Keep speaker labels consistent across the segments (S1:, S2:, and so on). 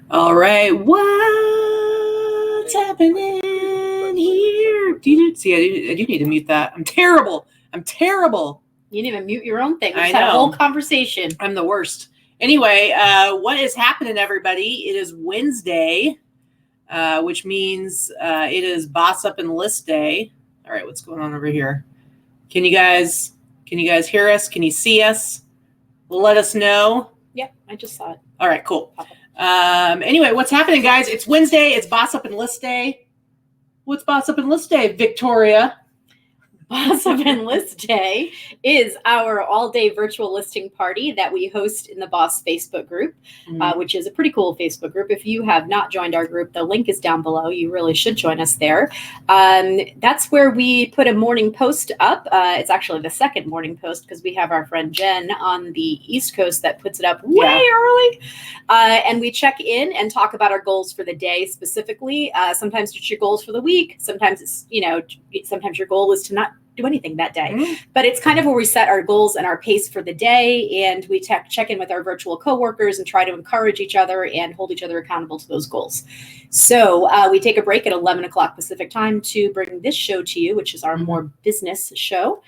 S1: All right, what's happening here? See, I do need to mute that. I'm terrible.
S2: You didn't even mute your own thing. We just had a whole conversation.
S1: I'm the worst. Anyway, what is happening, everybody? It is Wednesday, which means it is Boss Up and List Day. All right, what's going on over here? Can you guys hear us? Can you see us? Let us know.
S2: Yep, I just saw it.
S1: All right, cool. Anyway, what's happening, guys? It's Wednesday. It's Boss Up and List Day. What's Boss Up and List Day, Victoria?
S2: Boss Up and List Day is our all-day virtual listing party that we host in the Boss Facebook group, which is a pretty cool Facebook group. If you have not joined our group, the link is down below. You really should join us there. That's where we put a morning post up. It's actually the second morning post because we have our friend Jen on the East Coast that puts it up way early. And we check in and talk about our goals for the day specifically. Sometimes it's your goals for the week. Sometimes it's, sometimes your goal is to not do anything that day, but it's kind of where we set our goals and our pace for the day, and we check in with our virtual coworkers and try to encourage each other and hold each other accountable to those goals. So we take a break at 11 o'clock Pacific time to bring this show to you, which is our more business show,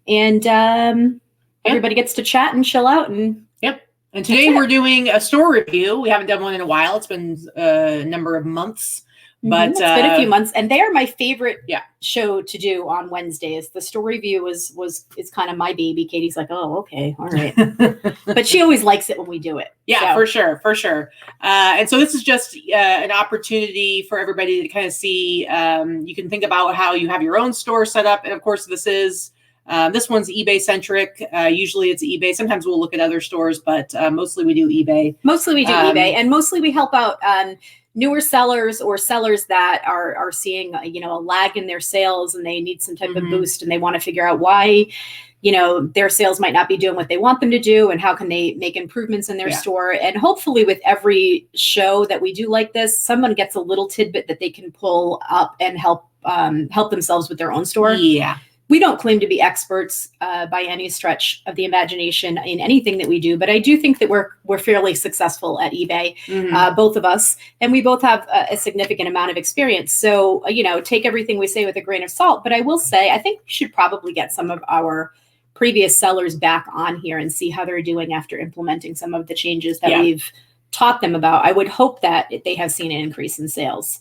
S2: and everybody gets to chat and chill out. And
S1: and today we're doing a store review. We haven't done one in a while. It's been a number of months. But
S2: it's been a few months, and they are my favorite show to do on Wednesdays. The store review is kind of my baby. Katie's like, oh, okay, all right, but she always likes it when we do it.
S1: Yeah, so. for sure. And so this is just an opportunity for everybody to kind of see. You can think about how you have your own store set up, and of course, this one's eBay centric. Usually it's eBay. Sometimes we'll look at other stores, but mostly we do eBay.
S2: eBay, and mostly we help out newer sellers or sellers that are seeing a lag in their sales, and they need some type of boost, and they want to figure out why their sales might not be doing what they want them to do, and how can they make improvements in their store. And hopefully with every show that we do like this, someone gets a little tidbit that they can pull up and help themselves with their own store. We don't claim to be experts by any stretch of the imagination in anything that we do, but I do think that we're fairly successful at eBay, both of us, and we both have a significant amount of experience. So, take everything we say with a grain of salt. But I will say, I think we should probably get some of our previous sellers back on here and see how they're doing after implementing some of the changes that we've taught them about. I would hope that they have seen an increase in sales.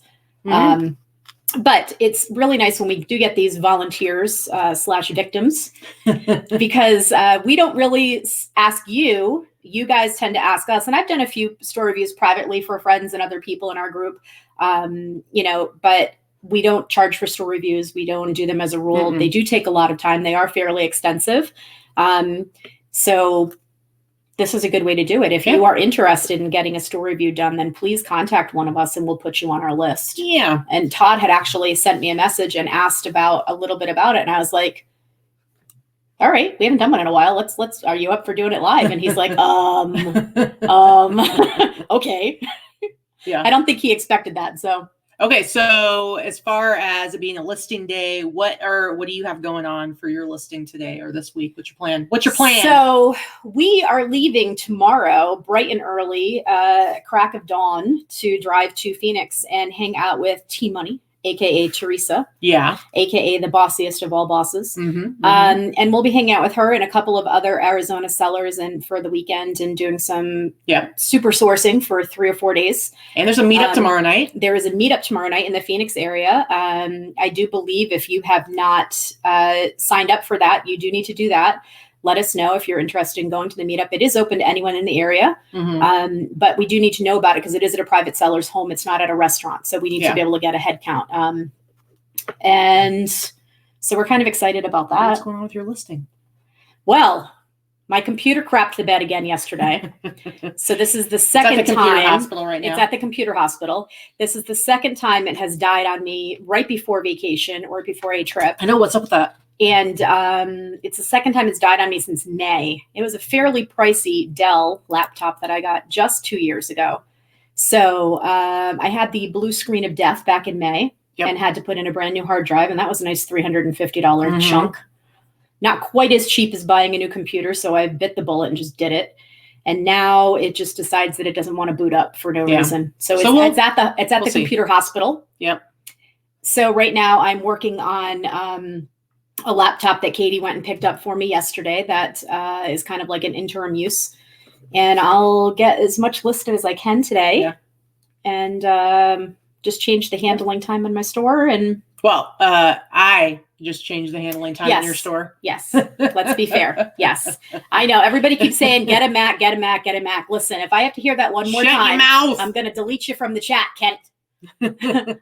S2: But it's really nice when we do get these volunteers / victims, because we don't really ask you. You guys tend to ask us. And I've done a few store reviews privately for friends and other people in our group, but we don't charge for store reviews. We don't do them as a rule. They do take a lot of time. They are fairly extensive. So this is a good way to do it. If you are interested in getting a store review done, then please contact one of us and we'll put you on our list. Yeah. And Todd had actually sent me a message and asked about a little bit about it. And I was like, all right, we haven't done one in a while. Let's, are you up for doing it live? And he's like, okay. Yeah. I don't think he expected that. So.
S1: Okay, so as far as it being a listing day, what do you have going on for your listing today or this week? What's your plan?
S2: So we are leaving tomorrow, bright and early, crack of dawn, to drive to Phoenix and hang out with T-Money, aka Teresa, aka the bossiest of all bosses. And we'll be hanging out with her and a couple of other Arizona sellers and for the weekend, and doing some super sourcing for 3 or 4 days.
S1: And there's a meetup tomorrow night.
S2: There is a meetup tomorrow night in the Phoenix area. I do believe if you have not signed up for that, you do need to do that. Let us know if you're interested in going to the meetup. It is open to anyone in the area, but we do need to know about it because it is at a private seller's home. It's not at a restaurant. So we need to be able to get a head count. And so we're kind of excited about that.
S1: What's going on with your listing?
S2: Well, my computer crapped the bed again yesterday. So this is the second time.
S1: Hospital right now.
S2: It's at the computer hospital. This is the second time it has died on me right before vacation or before a trip.
S1: I know. What's up with that?
S2: And it's the second time it's died on me since May. It was a fairly pricey Dell laptop that I got just 2 years ago. So I had the blue screen of death back in May and had to put in a brand new hard drive. And that was a nice $350 chunk. Not quite as cheap as buying a new computer. So I bit the bullet and just did it. And now it just decides that it doesn't want to boot up for no reason. So it's at the computer hospital.
S1: Yep.
S2: So right now I'm working on a laptop that Katie went and picked up for me yesterday that is kind of like an interim use. And I'll get as much listed as I can today and just change the handling time in my store. And
S1: I just changed the handling time in your store.
S2: Yes. Let's be fair. Yes. I know everybody keeps saying, get a Mac, get a Mac, get a Mac. Listen, if I have to hear that one more time, I'm going to delete you from the chat, Kent.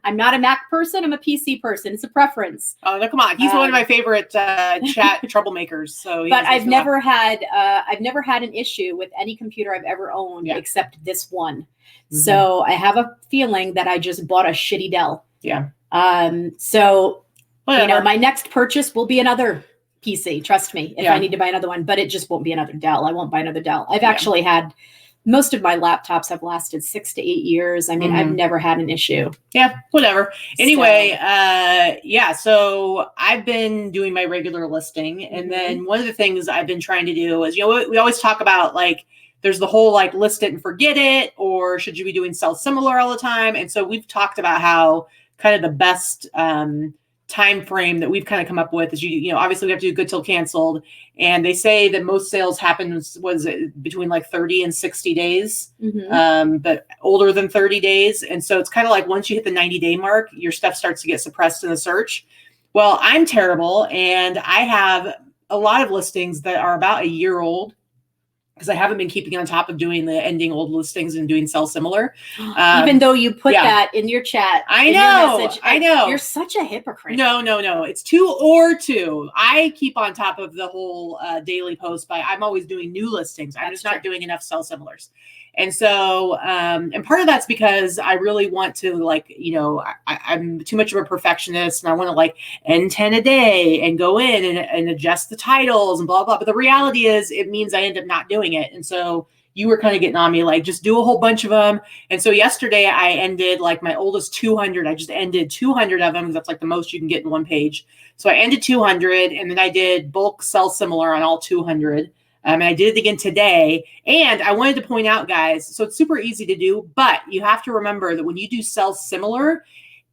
S2: I'm not a Mac person. I'm a PC person. It's a preference.
S1: Oh, no, come on. He's one of my favorite chat troublemakers. So,
S2: but I've never had an issue with any computer I've ever owned except this one. Mm-hmm. So I have a feeling that I just bought a shitty Dell.
S1: Yeah.
S2: So
S1: whatever.
S2: My next purchase will be another PC. Trust me, if I need to buy another one, but it just won't be another Dell. I won't buy another Dell. I've actually had. Most of my laptops have lasted 6 to 8 years. I mean, I've never had an issue.
S1: Yeah, whatever. Anyway, so I've been doing my regular listing. And then one of the things I've been trying to do is, we always talk about like, there's the whole like list it and forget it, or should you be doing sell similar all the time? And so we've talked about how kind of the best time frame that we've kind of come up with is obviously we have to do good till canceled, and they say that most sales happen between like 30 and 60 days, but older than 30 days. And so it's kind of like once you hit the 90-day mark, your stuff starts to get suppressed in the search. Well, I'm terrible, and I have a lot of listings that are about a year old, because I haven't been keeping on top of doing the ending old listings and doing sell similar.
S2: Even though you put that in your chat.
S1: I know.
S2: Your message,
S1: I know.
S2: You're such a hypocrite.
S1: No. It's 2 or 2. I keep on top of the whole daily post I'm always doing new listings. I'm just not doing enough sell similars. And so, and part of that's because I really want to I'm too much of a perfectionist, and I want to like end 10 a day and go in and adjust the titles and blah, blah. But the reality is it means I end up not doing it. And so you were kind of getting on me, like, just do a whole bunch of them. And so yesterday I ended like my oldest 200. I just ended 200 of them, because that's like the most you can get in one page. So I ended 200, and then I did bulk sell similar on all 200. And I did it again today. And I wanted to point out, guys, so it's super easy to do, but you have to remember that when you do sell similar,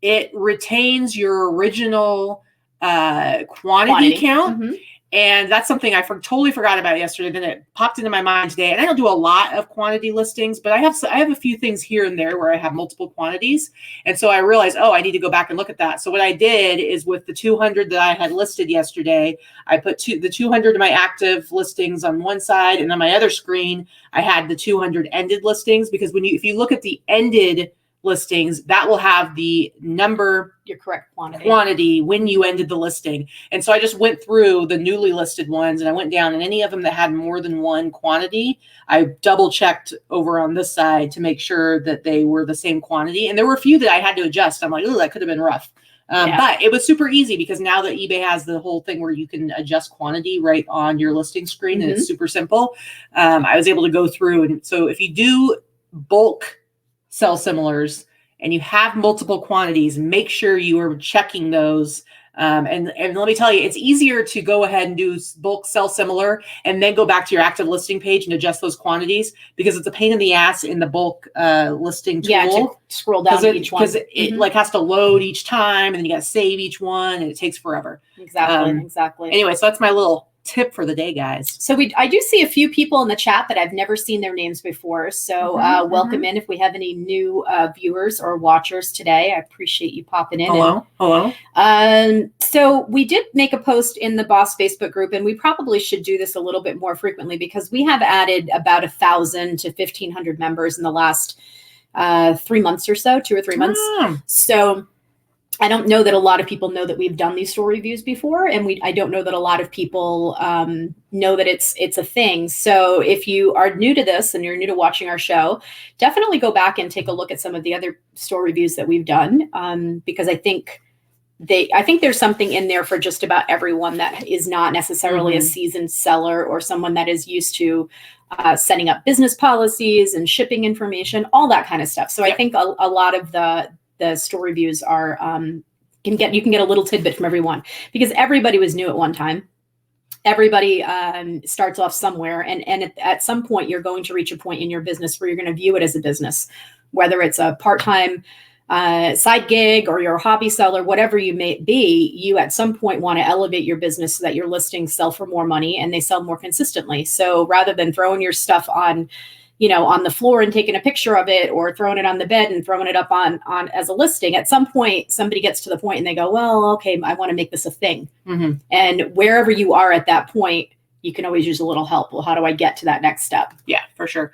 S1: it retains your original quantity count. Mm-hmm. And that's something I totally forgot about yesterday. Then it popped into my mind today. And I don't do a lot of quantity listings, but I have a few things here and there where I have multiple quantities. And so I realized, I need to go back and look at that. So what I did is, with the 200 that I had listed yesterday, I put the 200 of my active listings on one side, and on my other screen, I had the 200 ended listings, because if you look at the ended listings, that will have the number,
S2: your correct
S1: quantity when you ended the listing. And so I just went through the newly listed ones, and I went down, and any of them that had more than one quantity, I double checked over on this side to make sure that they were the same quantity. And there were a few that I had to adjust. I'm like, oh, that could have been rough. But it was super easy, because now that eBay has the whole thing where you can adjust quantity right on your listing screen, and it's super simple. I was able to go through. And so if you do bulk sell similars and you have multiple quantities, make sure you are checking those. And let me tell you, it's easier to go ahead and do bulk sell similar and then go back to your active listing page and adjust those quantities, because it's a pain in the ass in the bulk listing tool.
S2: Yeah, to scroll down to each one.
S1: Because it like has to load each time, and then you got to save each one, and it takes forever.
S2: Exactly.
S1: Anyway, so that's my little tip for the day, guys.
S2: So I do see a few people in the chat that I've never seen their names before. So welcome in. If we have any new viewers or watchers today, I appreciate you popping in.
S1: Hello.
S2: So we did make a post in the Boss Facebook group, and we probably should do this a little bit more frequently, because we have added about 1,000 to 1,500 members in the last 3 months or so, 2 or 3 months. So I don't know that a lot of people know that we've done these store reviews before, and I don't know that a lot of people know that it's a thing. So if you are new to this and you're new to watching our show, definitely go back and take a look at some of the other store reviews that we've done, because I think there's something in there for just about everyone that is not necessarily a seasoned seller, or someone that is used to setting up business policies and shipping information, all that kind of stuff. So I think a lot of the store reviews are you can get a little tidbit from everyone, because everybody was new at one time. everybody starts off somewhere. And at some point, you're going to reach a point in your business where you're going to view it as a business, whether it's a part-time side gig or you're a hobby seller, whatever you may be. You at some point want to elevate your business so that your listings sell for more money and they sell more consistently. So rather than throwing your stuff on, on the floor and taking a picture of it, or throwing it on the bed and throwing it up on as a listing, at some point, somebody gets to the point and they go, well, okay, I want to make this a thing.
S1: Mm-hmm.
S2: And wherever you are at that point, you can always use a little help. Well, how do I get to that next step?
S1: Yeah, for sure.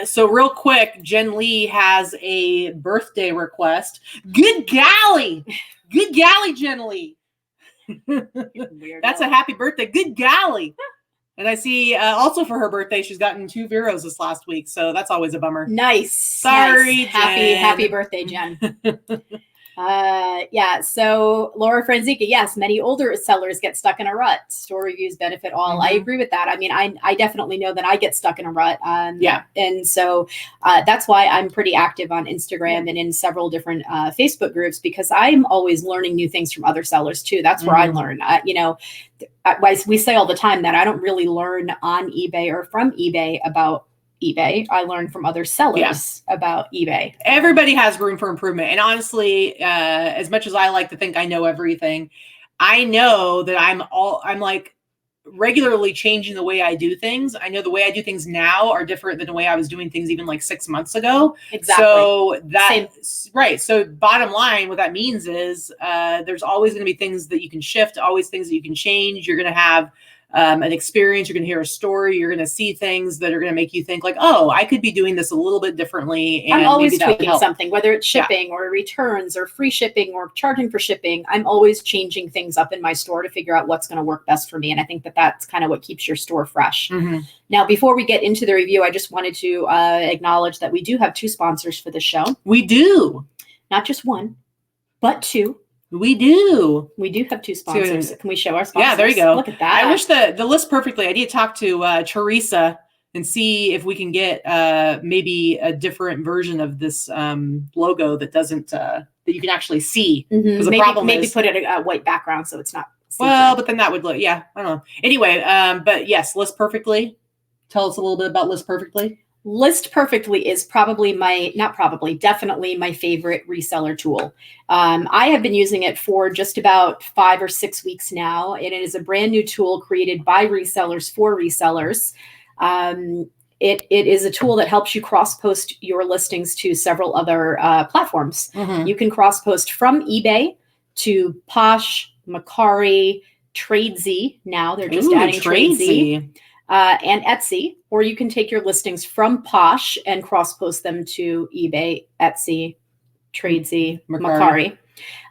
S1: So real quick, Jen Lee has a birthday request. Good golly, Jen Lee. That's a happy birthday. Good golly. And I see also for her birthday, she's gotten 2 Veros this last week. So that's always a bummer.
S2: Nice.
S1: Sorry,
S2: nice.
S1: Jen.
S2: Happy birthday, Jen. Yeah. So Laura Franzica, yes, many older sellers get stuck in a rut. Store reviews benefit all.
S1: Mm-hmm.
S2: I agree with that. I mean, I definitely know that I get stuck in a rut.
S1: Yeah.
S2: And so that's why I'm pretty active on Instagram and in several different Facebook groups, because I'm always learning new things from other sellers too. That's where I learn. We say all the time that I don't really learn on eBay or from eBay about eBay. I learn from other sellers about eBay.
S1: Everybody has room for improvement. And honestly, as much as I like to think I know everything, I know that I'm like regularly changing the way I do things. I know the way I do things now are different than the way I was doing things even like 6 months ago.
S2: Exactly.
S1: So that's right. So bottom line, what that means is there's always going to be things that you can shift, always things that you can change. You're going to have an experience, you're going to hear a story, you're going to see things that are going to make you think like, oh, I could be doing this a little bit differently. And
S2: I'm always tweaking something, whether it's shipping or returns or free shipping or charging for shipping. I'm always changing things up in my store to figure out what's going to work best for me. And I think that that's kind of what keeps your store fresh.
S1: Mm-hmm.
S2: Now, before we get into the review, I just wanted to acknowledge that we do have 2 sponsors for the show.
S1: We do.
S2: Not just 1, but 2.
S1: We do.
S2: We do have 2 sponsors. Can we show our sponsors?
S1: Yeah, there you go.
S2: Look at that.
S1: I wish the list perfectly. I need to talk to Teresa and see if we can get maybe a different version of this logo that doesn't that you can actually see. Because the problem
S2: maybe
S1: is,
S2: put it a white background so it's not see-through.
S1: Well, but then that would look, I don't know. Anyway, but yes, List Perfectly. Tell us a little bit about List Perfectly.
S2: List Perfectly is definitely my favorite reseller tool. I have been using it for just about 5 or 6 weeks now. And it is a brand new tool created by resellers for resellers. It is a tool that helps you cross-post your listings to several other platforms. Mm-hmm. You can cross-post from eBay to Posh, Mercari, Tradesy. Now they're just adding Tradesy. And Etsy, or you can take your listings from Posh and cross-post them to eBay, Etsy, Tradesy, Mercari.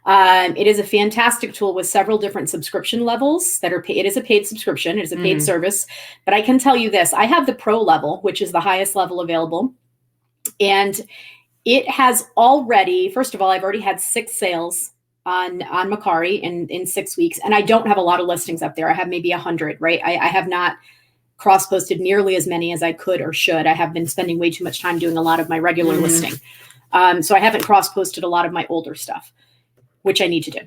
S2: It is a fantastic tool with several different subscription levels that are paid. It is a paid subscription. It is a paid service. But I can tell you this. I have the Pro level, which is the highest level available. And it has already, first of all, I've already had 6 sales on Mercari in 6 weeks. And I don't have a lot of listings up there. I have maybe 100, right? I have not cross-posted nearly as many as I could or should. I have been spending way too much time doing a lot of my regular listing. So I haven't cross-posted a lot of my older stuff, which I need to do.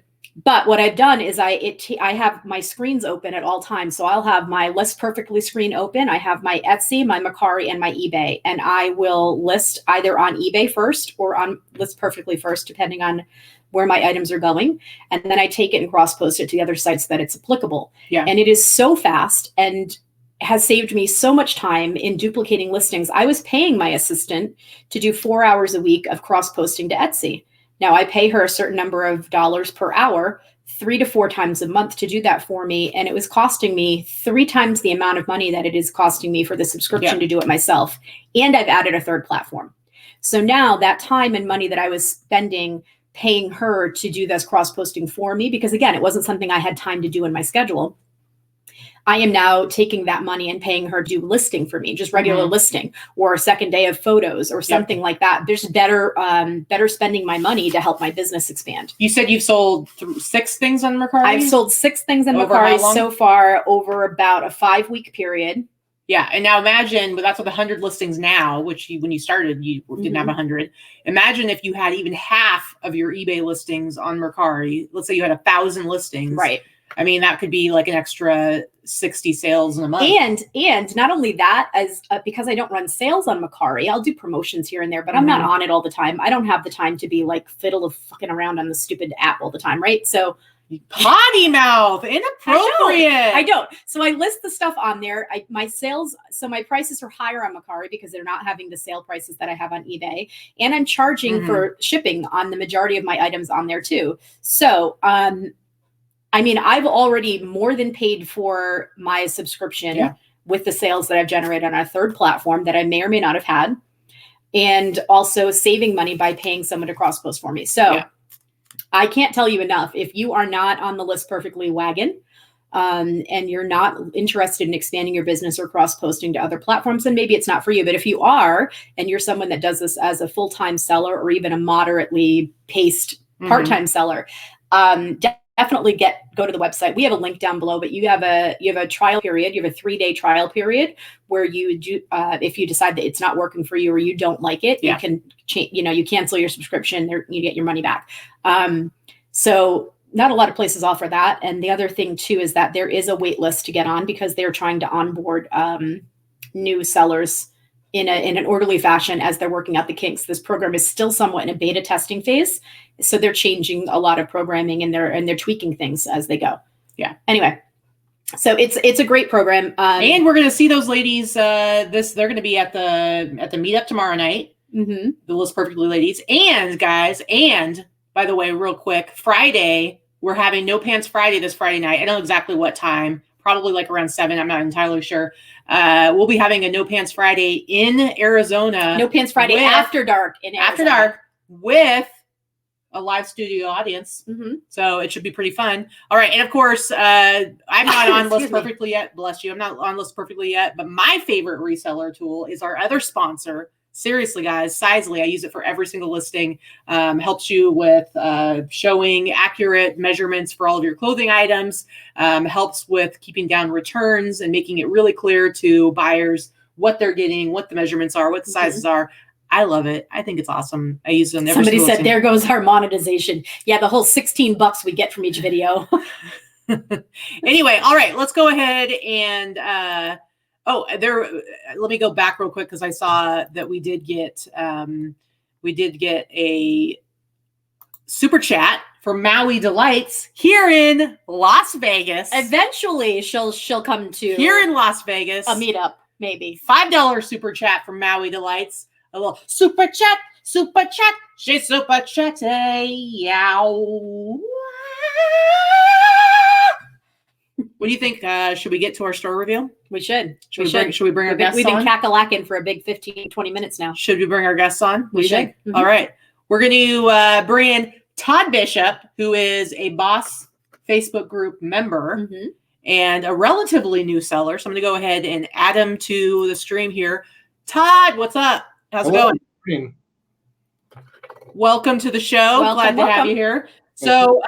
S2: But what I've done is I have my screens open at all times. So I'll have my List Perfectly screen open. I have my Etsy, my Mercari, and my eBay. And I will list either on eBay first or on List Perfectly first, depending on where my items are going. And then I take it and cross-post it to the other sites that it's applicable. Yeah. And it is so fast and has saved me so much time in duplicating listings. I was paying my assistant to do 4 hours a week of cross-posting to Etsy. Now I pay her a certain number of dollars per hour, 3 to 4 times a month to do that for me. And it was costing me 3 times the amount of money that it is costing me for the subscription to do it myself. And I've added a 3rd platform. So now that time and money that I was spending paying her to do this cross-posting for me, because again, it wasn't something I had time to do in my schedule. I am now taking that money and paying her to do listing for me, just regular listing or a second day of photos or something like that. There's better spending my money to help my business expand. You said you've sold 6 things on Mercari? I've sold 6 things on Mercari so far over about a 5-week period. Yeah. And now imagine, but that's with 100 listings now, which when you started, you didn't have 100. Imagine if you had even half of your eBay listings on Mercari. Let's say you had 1,000 listings. Right.
S1: I mean, that could be like an extra 60 sales in a month.
S2: And not only that, as because I don't run sales on Mercari, I'll do promotions here and there, but I'm not on it all the time. I don't have the time to be like fucking around on the stupid app all the time, right? So
S1: potty mouth, inappropriate.
S2: I don't. So I list the stuff on there. My prices are higher on Mercari because they're not having the sale prices that I have on eBay, and I'm charging for shipping on the majority of my items on there too. So, I mean, I've already more than paid for my subscription with the sales that I've generated on a third platform that I may or may not have had, and also saving money by paying someone to cross post for me. So. I can't tell you enough. If you are not on the List Perfectly wagon and you're not interested in expanding your business or cross-posting to other platforms, then maybe it's not for you. But if you are, and you're someone that does this as a full-time seller or even a moderately paced part-time seller, definitely go to the website. We have a link down below, but you have a trial period. You have a 3-day trial period where you do, if you decide that it's not working for you or you don't like it, you can you cancel your subscription or you get your money back. So not a lot of places offer that. And the other thing too is that there is a wait list to get on because they're trying to onboard new sellers in an orderly fashion as they're working out the kinks. This program is still somewhat in a beta testing phase, so they're changing a lot of programming and they're tweaking things as they go. Yeah. Anyway, so it's a great program,
S1: and we're going to see those ladies. They're going to be at the meetup tomorrow night. The List Perfectly ladies and guys. And by the way, real quick, Friday we're having No Pants Friday this Friday night. I don't know exactly what time. Probably like around 7. I'm not entirely sure. We'll be having a No Pants Friday in Arizona.
S2: No Pants Friday after dark in Arizona.
S1: After dark with a live studio audience. So it should be pretty fun. All right. And of course, I'm not on List Perfectly yet. Bless you. I'm not on List Perfectly yet. But my favorite reseller tool is our other sponsor. Seriously, guys, Sizely. I use it for every single listing. Helps you with showing accurate measurements for all of your clothing items. Helps with keeping down returns and making it really clear to buyers what they're getting, what the measurements are, what the sizes are. I love it. I think it's awesome. I use it on every
S2: Somebody said,
S1: listing.
S2: there goes our monetization. Yeah, the whole $16 we get from each video.
S1: Anyway, all right, let's go ahead and let me go back real quick because I saw that we did get a super chat from Maui Delights here in Las Vegas.
S2: Eventually, she'll come to
S1: here in Las Vegas
S2: a meetup, maybe.
S1: $5 super chat from Maui Delights. A little super chat. She's super chatty. Yow. What do you think? Should we get to our store review?
S2: We should.
S1: Should we bring our guests on?
S2: We've been cackalaacking for a big 15, 20 minutes now.
S1: Should we bring our guests on?
S2: We should.
S1: All right. We're going to bring in Todd Bishop, who is a Boss Facebook group member and a relatively new seller. So I'm going to go ahead and add him to the stream here. Todd, what's up? How's it going? Welcome to the show. Glad to have you here. So,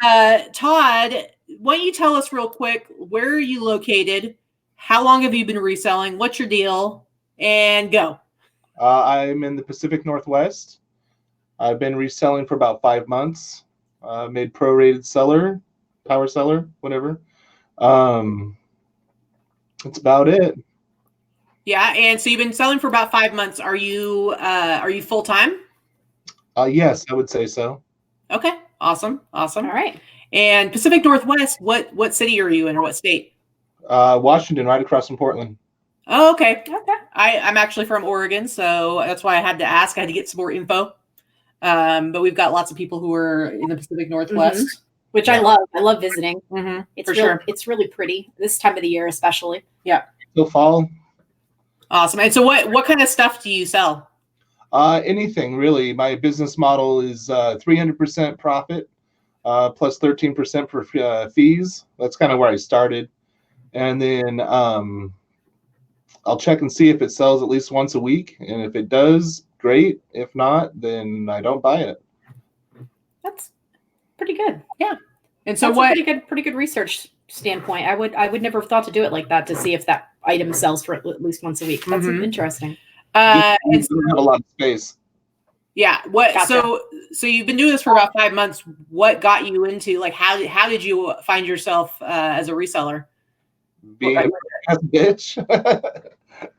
S1: Todd, why don't you tell us real quick, where are you located? How long have you been reselling? What's your deal? And go.
S3: I'm in the Pacific Northwest. I've been reselling for about 5 months. Made prorated seller, power seller, whatever. That's about it.
S1: Yeah, and so you've been selling for about 5 months. Are you full time?
S3: Yes, I would say so.
S1: Okay, awesome.
S2: All right.
S1: And Pacific Northwest, what city are you in, or what state?
S3: Washington, right across from Portland.
S1: Oh, okay. I'm actually from Oregon, so that's why I had to ask. I had to get some more info. But we've got lots of people who are in the Pacific Northwest,
S2: which I love. I love visiting.
S1: It's sure.
S2: It's really pretty this time of the year, especially.
S1: Yeah.
S3: Till fall.
S1: Awesome. And so what kind of stuff do you sell?
S3: Anything really. My business model is 300% profit plus 13% for fees. That's kind of where I started. And then I'll check and see if it sells at least once a week. And if it does, great. If not, then I don't buy it.
S2: That's pretty good.
S1: Yeah. And so
S2: that's a pretty good research standpoint. I would never have thought to do it like that, to see if that item sells for at least once a week. That's interesting.
S3: And we don't have a lot of space.
S1: Yeah. What?
S2: Gotcha.
S1: So you've been doing this for about 5 months. What got you into like how did you find yourself as a reseller?
S3: Being a bitch,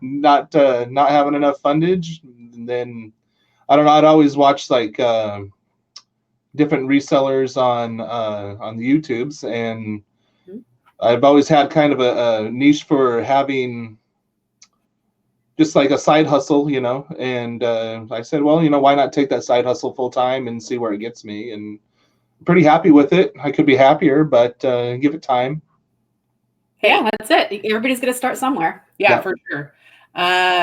S3: not having enough fundage, and then I don't know. I'd always watch like different resellers on the YouTubes, and I've always had kind of a niche for having just like a side hustle, And I said, well, why not take that side hustle full time and see where it gets me? And I'm pretty happy with it. I could be happier, but give it time.
S2: Yeah, that's it. Everybody's going to start somewhere.
S1: Yeah, for sure.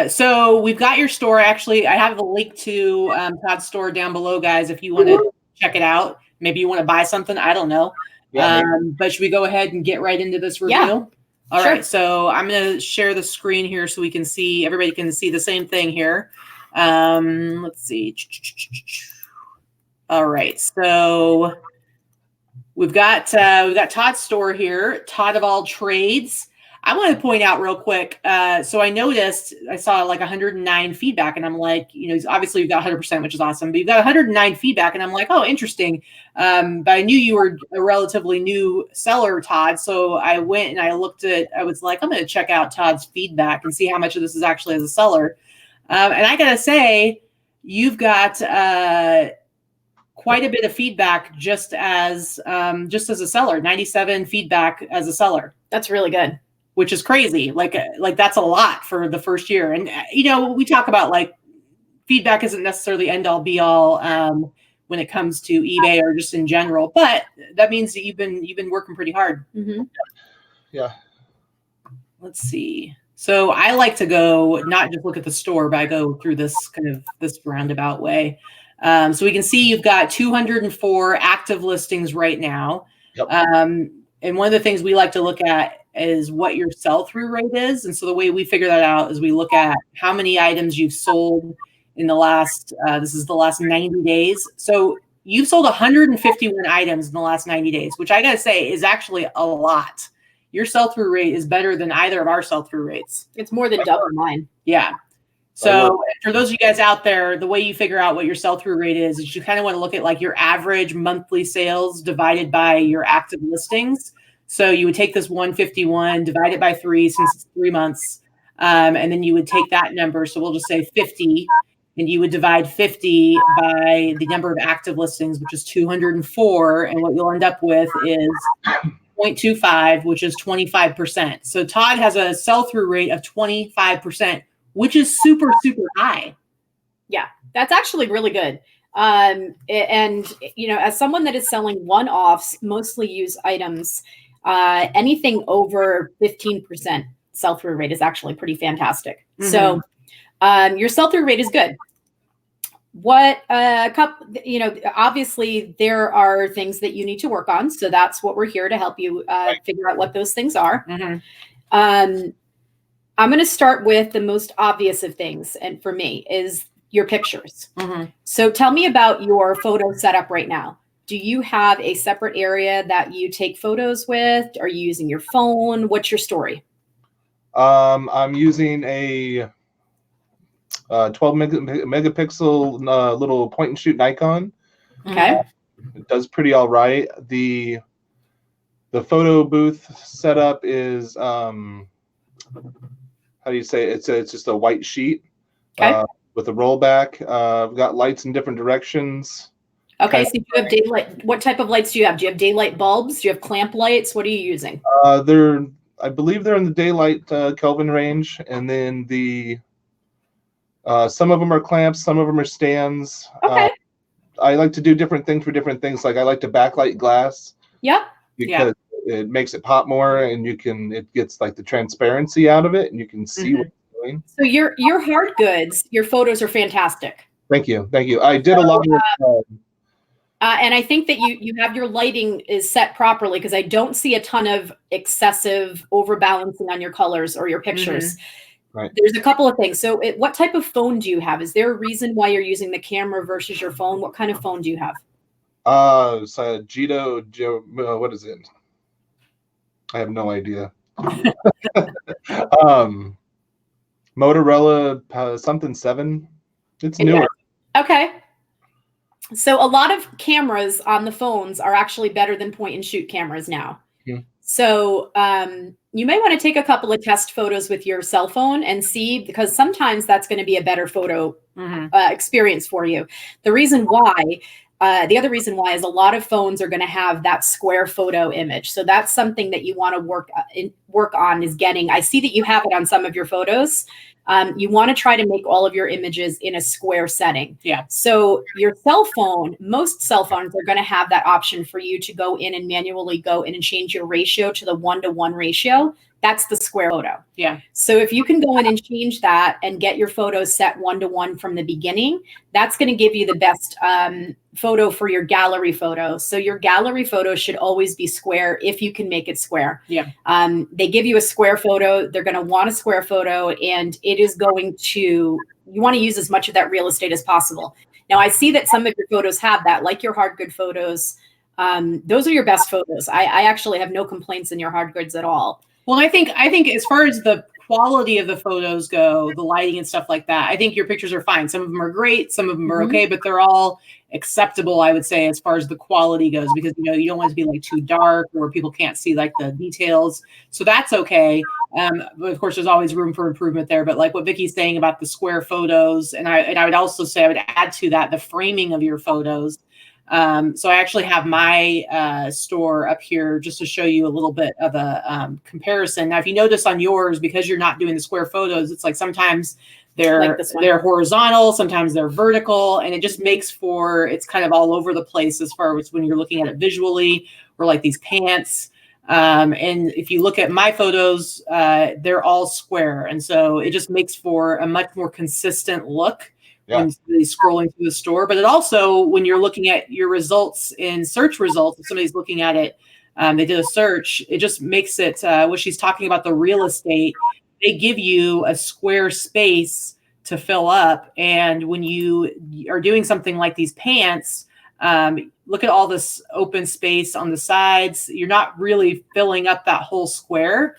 S1: So we've got your store. Actually, I have a link to Todd's store down below, guys, if you want to check it out. Maybe you want to buy something. I don't know.
S3: Yeah,
S1: but should we go ahead and get right into this review?
S2: Yeah.
S1: All
S2: Sure.
S1: right. So I'm going to share the screen here so we can see, everybody can see the same thing here. Let's see. All right. So we've got Todd's store here, Todd Of All Trades. I want to point out real quick. So I saw like 109 feedback, and I'm like, obviously you've got 100%, which is awesome, but you've got 109 feedback, and I'm like, oh, interesting. But I knew you were a relatively new seller, Todd. So I went and I was like, I'm going to check out Todd's feedback and see how much of this is actually as a seller. And I got to say, you've got quite a bit of feedback just as a seller, 97 feedback as a seller.
S2: That's really good.
S1: Which is crazy. Like that's a lot for the first year. And, we talk about like feedback isn't necessarily end all be all when it comes to eBay or just in general, but that means that you've been working pretty hard.
S2: Mm-hmm.
S3: Yeah.
S1: Let's see. So I like to go, not just look at the store, but I go through this roundabout way. So we can see you've got 204 active listings right now.
S3: Yep.
S1: And one of the things we like to look at is what your sell-through rate is. And so the way we figure that out is we look at how many items you've sold in the last, this is the last 90 days. So you've sold 151 items in the last 90 days, which I got to say is actually a lot. Your sell-through rate is better than either of our sell-through rates.
S2: It's more than double mine.
S1: Yeah. So for those of you guys out there, the way you figure out what your sell-through rate is you kind of want to look at like your average monthly sales divided by your active listings. So you would take this 151, divide it by 3 since it's 3 months, and then you would take that number. So we'll just say 50, and you would divide 50 by the number of active listings, which is 204, and what you'll end up with is 0.25, which is 25%. So Todd has a sell-through rate of 25%, which is super, super high.
S2: Yeah, that's actually really good. And as someone that is selling one-offs, mostly used items, anything over 15% sell-through rate is actually pretty fantastic. Mm-hmm. So your sell-through rate is good. Obviously there are things that you need to work on. So that's what we're here to help you figure out what those things are. Mm-hmm. I'm going to start with the most obvious of things. And for me is your pictures. Mm-hmm. So tell me about your photo setup right now. Do you have a separate area that you take photos with? Are you using your phone? What's your story?
S3: I'm using a 12 megapixel little point and shoot Nikon.
S2: Okay.
S3: It does pretty all right. The photo booth setup is how do you say it? It's just a white sheet with a rollback. I've got lights in different directions.
S2: Okay, so you have daylight. What type of lights do you have? Do you have daylight bulbs? Do you have clamp lights? What are you using?
S3: I believe they're in the daylight Kelvin range, and then some of them are clamps, some of them are stands.
S2: Okay.
S3: I like to do different things for different things. Like I like to backlight glass.
S2: Yep.
S3: Because it makes it pop more, and it gets like the transparency out of it, and you can see what it's doing.
S2: So your hard goods, your photos are fantastic.
S3: Thank you. I did a lot of.
S2: And I think that you have your lighting is set properly, because I don't see a ton of excessive overbalancing on your colors or your pictures.
S3: Mm-hmm. Right.
S2: There's a couple of things. So what type of phone do you have? Is there a reason why you're using the camera versus your phone? What kind of phone do you have?
S3: So what is it? I have no idea. Motorola something 7. It's newer.
S2: Okay. So a lot of cameras on the phones are actually better than point and shoot cameras now.
S3: Yeah.
S2: So you may want to take a couple of test photos with your cell phone and see, because sometimes that's going to be a better photo experience for you. The reason why, the other reason why is a lot of phones are going to have that square photo image. So that's something that you want to work on is getting. I see that you have it on some of your photos. You want to try to make all of your images in a square setting.
S1: Yeah.
S2: So your cell phone, most cell phones are going to have that option for you to go in and manually go in and change your ratio to the 1-to-1 ratio. That's the square photo.
S1: Yeah.
S2: So if you can go in and change that and get your photos set 1-to-1 from the beginning, that's going to give you the best photo for your gallery photo. So your gallery photo should always be square if you can make it square.
S1: Yeah.
S2: They give you a square photo. They're going to want a square photo, and it is going to, you want to use as much of that real estate as possible. Now, I see that some of your photos have that, like your hard good photos. Those are your best photos. I actually have no complaints in your hard goods at all.
S1: Well, I think as far as the quality of the photos go, the lighting and stuff like that, I think your pictures are fine. Some of them are great, some of them are okay, but they're all acceptable, I would say, as far as the quality goes, because you don't want it to be like too dark or people can't see like the details. So that's okay. But of course, there's always room for improvement there. But like what Vikki's saying about the square photos, and I would also say I would add to that the framing of your photos. So I actually have my store up here just to show you a little bit of a comparison. Now, if you notice on yours, because you're not doing the square photos, it's like sometimes they're horizontal, sometimes they're vertical, and it just makes for, it's kind of all over the place as far as when you're looking at it visually, or like these pants. And if you look at my photos, they're all square. And so it just makes for a much more consistent look. When scrolling through the store. But it also, when you're looking at your results in search results, if somebody's looking at it, they did a search, it just makes it, what she's talking about, the real estate, they give you a square space to fill up. And when you are doing something like these pants, look at all this open space on the sides. You're not really filling up that whole square.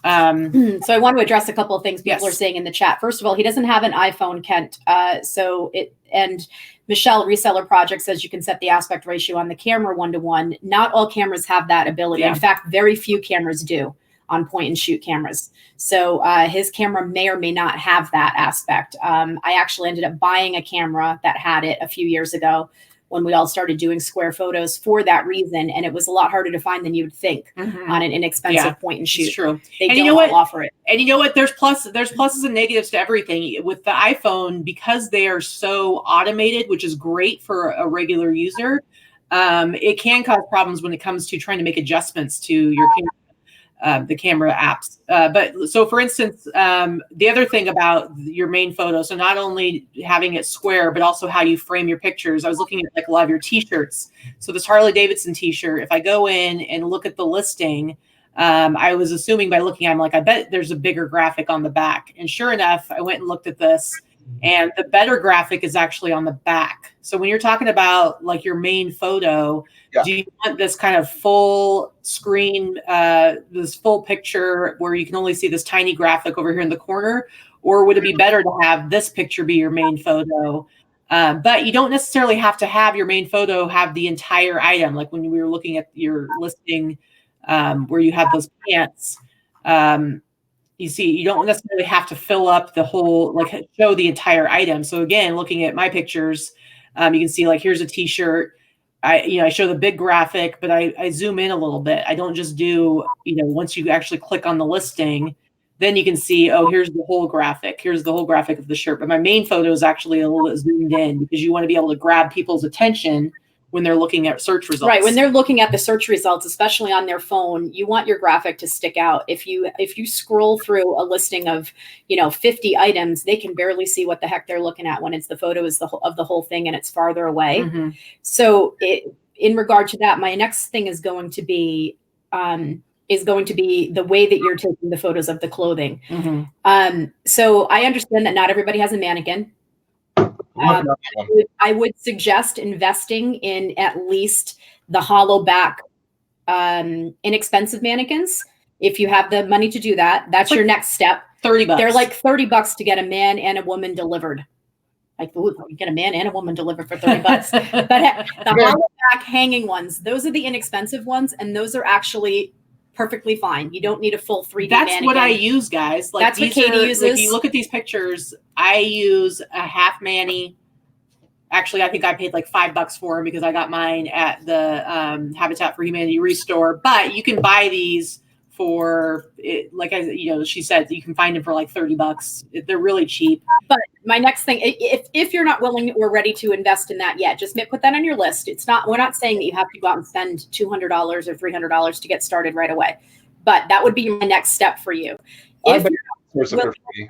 S2: So I want to address a couple of things people are saying in the chat. First of all, he doesn't have an iPhone, Kent. And Michelle, Reseller Project, says you can set the aspect ratio on the camera 1-to-1. Not all cameras have that ability. In fact, very few cameras do on point and shoot cameras. So his camera may or may not have that aspect. I actually ended up buying a camera that had it a few years ago when we all started doing square photos for that reason. And it was a lot harder to find than you would think on an inexpensive point and shoot.
S1: It's true.
S2: They don't offer it.
S1: And you know what? There's pluses and negatives to everything. With the iPhone, because they are so automated, which is great for a regular user, it can cause problems when it comes to trying to make adjustments to your camera. The camera apps. But so for instance, the other thing about your main photo, so not only having it square, but also how you frame your pictures. I was looking at like a lot of your t-shirts. So this Harley Davidson t-shirt, if I go in and look at the listing, I was assuming by looking at them, like, I bet there's a bigger graphic on the back. And sure enough, I went and looked at this, and the better graphic is actually on the back. So when you're talking about like your main photo, do you want this kind of full screen, this full picture where you can only see this tiny graphic over here in the corner? Or would it be better to have this picture be your main photo? But you don't necessarily have to have your main photo have the entire item. Like when we were looking at your listing where you had those pants, you see, you don't necessarily have to fill up the whole, like show the entire item. So again, looking at my pictures, you can see like, here's a t-shirt. I show the big graphic, but I zoom in a little bit. I don't just do, once you actually click on the listing, then you can see, oh, here's the whole graphic. Here's the whole graphic of the shirt. But my main photo is actually a little bit zoomed in because you want to be able to grab people's attention when they're looking at search results.
S2: Right. When they're looking at the search results, especially on their phone, you want your graphic to stick out. If you scroll through a listing of, 50 items, they can barely see what the heck they're looking at when it's the photo is of the whole thing and it's farther away. So in regard to that, my next thing is going to be the way that you're taking the photos of the clothing. So I understand that not everybody has a mannequin. I would suggest investing in at least the hollow back, inexpensive mannequins. If you have the money to do that, that's your next step.
S1: $30.
S2: They're like $30 to get a man and a woman delivered. Like, ooh, you get a man and a woman delivered for $30. But the hollow back hanging ones, those are the inexpensive ones, and those are actually perfectly fine. You don't need a full 3D
S1: That's
S2: mannequin.
S1: what I use, guys. Like,
S2: that's what Katie uses.
S1: If you look at these pictures, I use a half Manny. Actually, I think I paid like $5 for them because I got mine at the Habitat for Humanity Restore. But you can buy these for it, like she said, you can find them for like $30. They're really cheap.
S2: But my next thing, if you're not willing or ready to invest in that yet, just put that on your list. We're not saying that you have to go out and spend $200 or $300 to get started right away, but that would be my next step for you.
S3: Source it for free.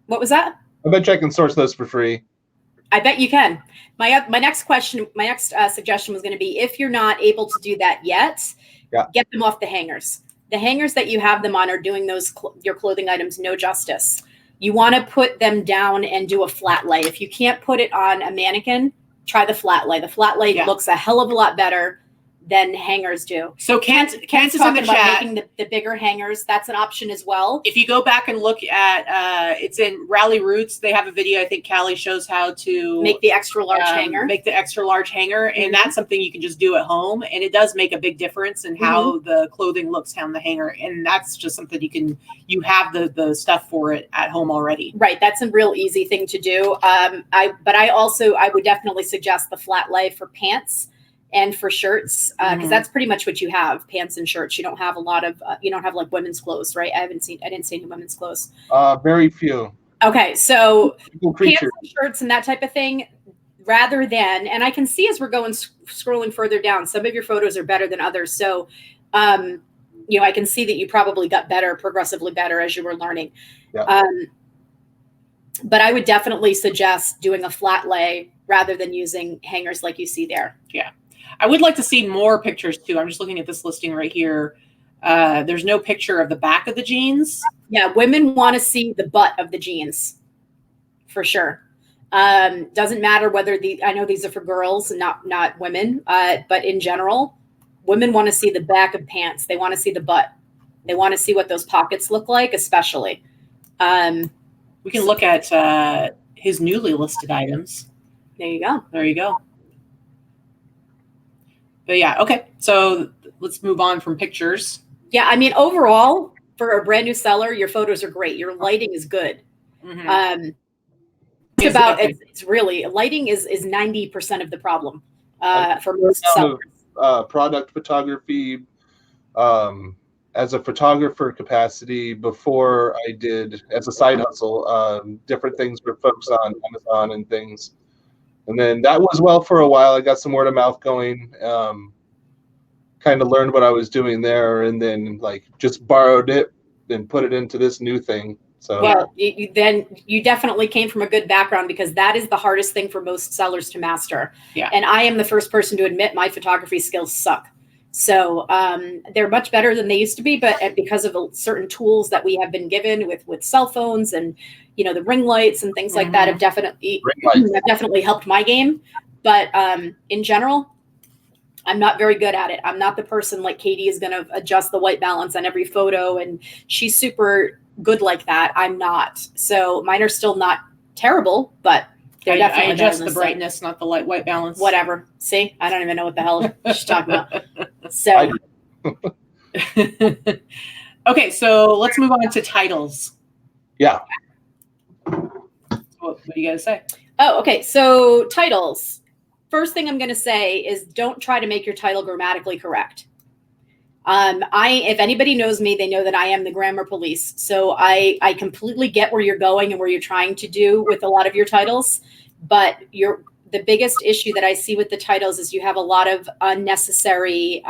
S2: What was that?
S3: I bet you I can source those for free.
S2: I bet you can. My next suggestion was going to be, if you're not able to do that yet, get them off the hangers. The hangers that you have them on are doing your clothing items no justice. You want to put them down and do a flat lay. If you can't put it on a mannequin, try the flat lay. The flat lay looks a hell of a lot better than hangers do.
S1: So Kent's in the chat
S2: making the bigger hangers. That's an option as well.
S1: If you go back and look at it's in Rally Roots, they have a video. I think Callie shows how to
S2: make the extra large hanger.
S1: Make the extra large hanger, and that's something you can just do at home, and it does make a big difference in how the clothing looks on the hanger. And that's just something you have the stuff for it at home already.
S2: Right, that's a real easy thing to do. I would definitely suggest the flat lay for pants and for shirts, because that's pretty much what you have, pants and shirts. You don't have a lot of, you don't have like women's clothes, right? I didn't see any women's clothes.
S3: Very few.
S2: Okay, so pants and shirts and that type of thing, rather than, and I can see as we're going scrolling further down, some of your photos are better than others. So, I can see that you probably got better, progressively better as you were learning.
S3: Yeah.
S2: But I would definitely suggest doing a flat lay rather than using hangers like you see there.
S1: Yeah. I would like to see more pictures too. I'm just looking at this listing right here. There's no picture of the back of the jeans.
S2: Yeah, women want to see the butt of the jeans, for sure. Doesn't matter whether I know these are for girls and not women, but in general, women want to see the back of pants. They want to see the butt. They want to see what those pockets look like, especially.
S1: We can look at his newly listed items.
S2: There you go.
S1: There you go. But yeah, okay. So let's move on from pictures.
S2: Yeah, I mean, overall, for a brand new seller, your photos are great. Your lighting is good. It's really, lighting is 90% of the problem for most sellers.
S3: Product photography, as a photographer capacity, before I did as a side hustle, different things for folks on Amazon and things. And then that was well for a while. I got some word of mouth going, kind of learned what I was doing there, and then like just borrowed it and put it into this new thing. So
S2: well, you definitely came from a good background, because that is the hardest thing for most sellers to master.
S1: Yeah.
S2: And I am the first person to admit my photography skills suck. So they're much better than they used to be, but because of certain tools that we have been given with cell phones and the ring lights and things like that have definitely helped my game. But in general, I'm not very good at it. I'm not the person like Katie is going to adjust the white balance on every photo, and she's super good like that. I'm not. So mine are still not terrible, but they're definitely
S1: I adjust the brightness, not the white balance.
S2: Whatever. See, I don't even know what the hell she's talking about. So,
S1: okay, so let's move on to titles.
S3: Yeah.
S1: What do you got to say?
S2: Oh, okay. So titles. First thing I'm going to say is don't try to make your title grammatically correct. If anybody knows me, they know that I am the grammar police. So I completely get where you're going and where you're trying to do with a lot of your titles. But the biggest issue that I see with the titles is you have a lot of unnecessary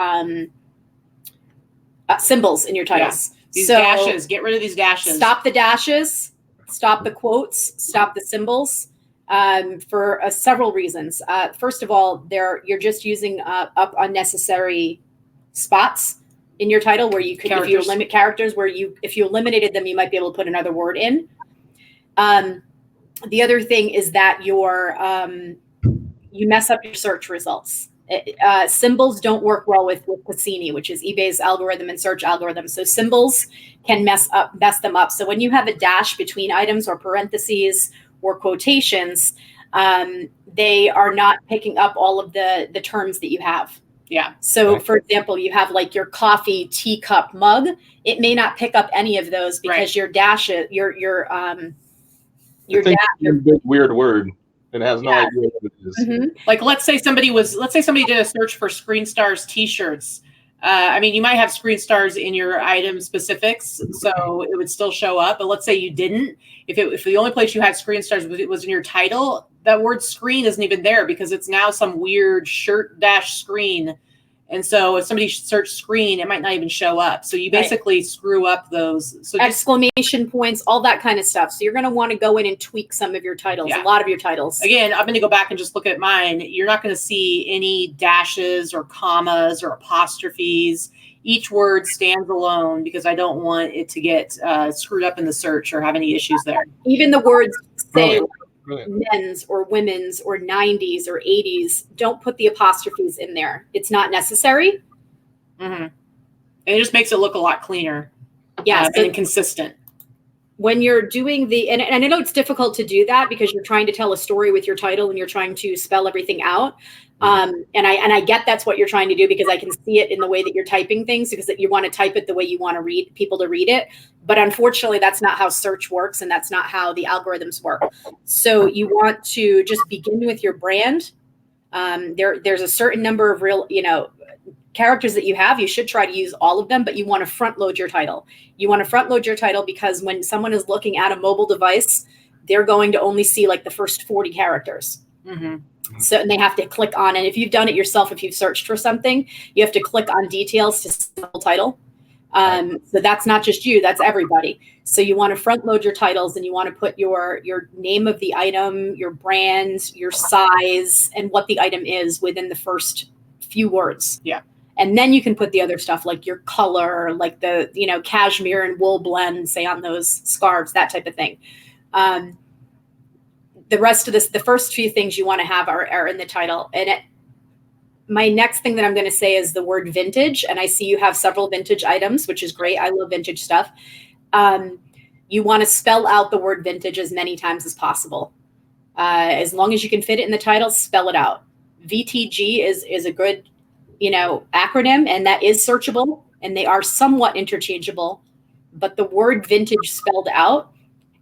S2: symbols in your titles.
S1: Yeah. These dashes, get rid of these dashes.
S2: Stop the dashes, stop the quotes, stop the symbols. For several reasons. First of all, you're just using up unnecessary spots in your title where you could, if you limit characters, if you eliminated them, you might be able to put another word in. The other thing is that you mess up your search results. Symbols don't work well with Cassini, which is eBay's algorithm and search algorithm. So symbols can mess them up. So when you have a dash between items or parentheses or quotations, they are not picking up all of the terms that you have.
S1: Yeah.
S2: So for example, you have like your coffee teacup mug. It may not pick up any of those because your dash, your
S3: big weird word and has no idea what it is.
S2: Mm-hmm.
S1: Like let's say somebody did a search for Screen Stars t-shirts. I mean, you might have Screen Stars in your item specifics, so it would still show up. But let's say you didn't. If the only place you had Screen Stars was in your title, that word screen isn't even there because it's now some weird shirt dash screen. And so if somebody searched screen, it might not even show up. So you basically screw up those. So
S2: exclamation points, all that kind of stuff. So you're going to want to go in and tweak some of your titles, a lot of your titles.
S1: Again, I'm going to go back and just look at mine. You're not going to see any dashes or commas or apostrophes. Each word stands alone because I don't want it to get screwed up in the search or have any issues there.
S2: Even the words say
S3: Brilliant.
S2: men's or women's or 90s or 80s, don't put the apostrophes in there. It's not necessary.
S1: Mm-hmm. And it just makes it look a lot cleaner.
S2: Yeah,
S1: and consistent.
S2: When you're doing and I know it's difficult to do that because you're trying to tell a story with your title and you're trying to spell everything out. And I get that's what you're trying to do because I can see it in the way that you're typing things because you want to type it the way you want to people to read it. But unfortunately, that's not how search works and that's not how the algorithms work. So you want to just begin with your brand. There's a certain number of real, characters that you have. You should try to use all of them, but you want to front load your title. You want to front load your title because when someone is looking at a mobile device, they're going to only see like the first 40 characters.
S1: Mm-hmm.
S2: So, and they have to click on, and if you've done it yourself, if you've searched for something, you have to click on details to see the title. So that's not just you, that's everybody. So you want to front load your titles and you want to put your name of the item, your brand, your size, and what the item is within the first few words.
S1: Yeah.
S2: And then you can put the other stuff like your color, like the, cashmere and wool blend, say on those scarves, that type of thing. The rest of this, the first few things you want to have are in the title. And my next thing that I'm going to say is the word vintage. And I see you have several vintage items, which is great. I love vintage stuff. You want to spell out the word vintage as many times as possible. As long as you can fit it in the title, spell it out. VTG is a good, acronym, and that is searchable, and they are somewhat interchangeable. But the word vintage spelled out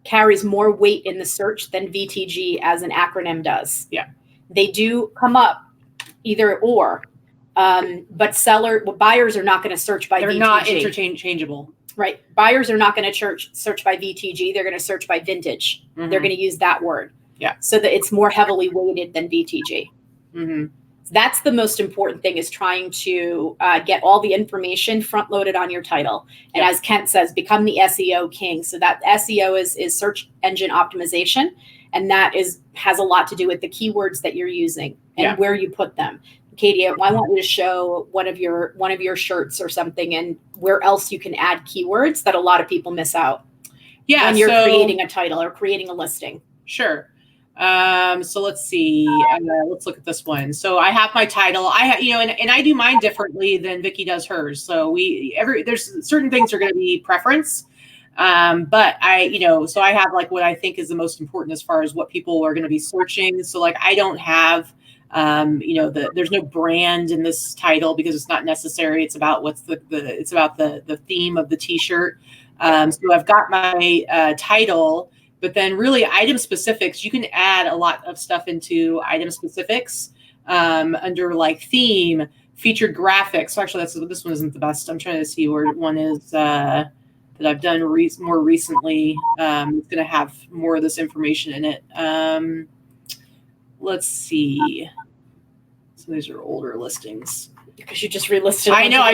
S2: carries more weight in the search than VTG as an acronym does.
S1: Yeah.
S2: They do come up either or, but buyers are not going to search by VTG.
S1: They're not interchangeable.
S2: Right. Buyers are not going to search by VTG. They're going to search by vintage.
S1: Mm-hmm.
S2: They're going to use that word.
S1: Yeah.
S2: So that it's more heavily weighted than VTG.
S1: Mm-hmm.
S2: That's the most important thing, is trying to get all the information front loaded on your title. And as Kent says, become the SEO king. So that SEO is search engine optimization. And that has a lot to do with the keywords that you're using and where you put them. Katie, I want you to show one of your shirts or something and where else you can add keywords that a lot of people miss out.
S1: Yeah.
S2: When you're creating a title or creating a listing.
S1: Sure. So let's see. Let's look at this one. So I have my title. I have, and I do mine differently than Vikki does hers. So there's certain things are going to be preference. But so I have like what I think is the most important as far as what people are going to be searching. So like I don't have, there's no brand in this title because it's not necessary. It's about it's about the theme of the t-shirt. So I've got my title. But then really item specifics, you can add a lot of stuff into item specifics under like theme, featured graphics. So actually this one isn't the best. I'm trying to see where one is that I've done more recently. It's going to have more of this information in it. Let's see. So these are older listings.
S2: Because you just relisted.
S1: I know. I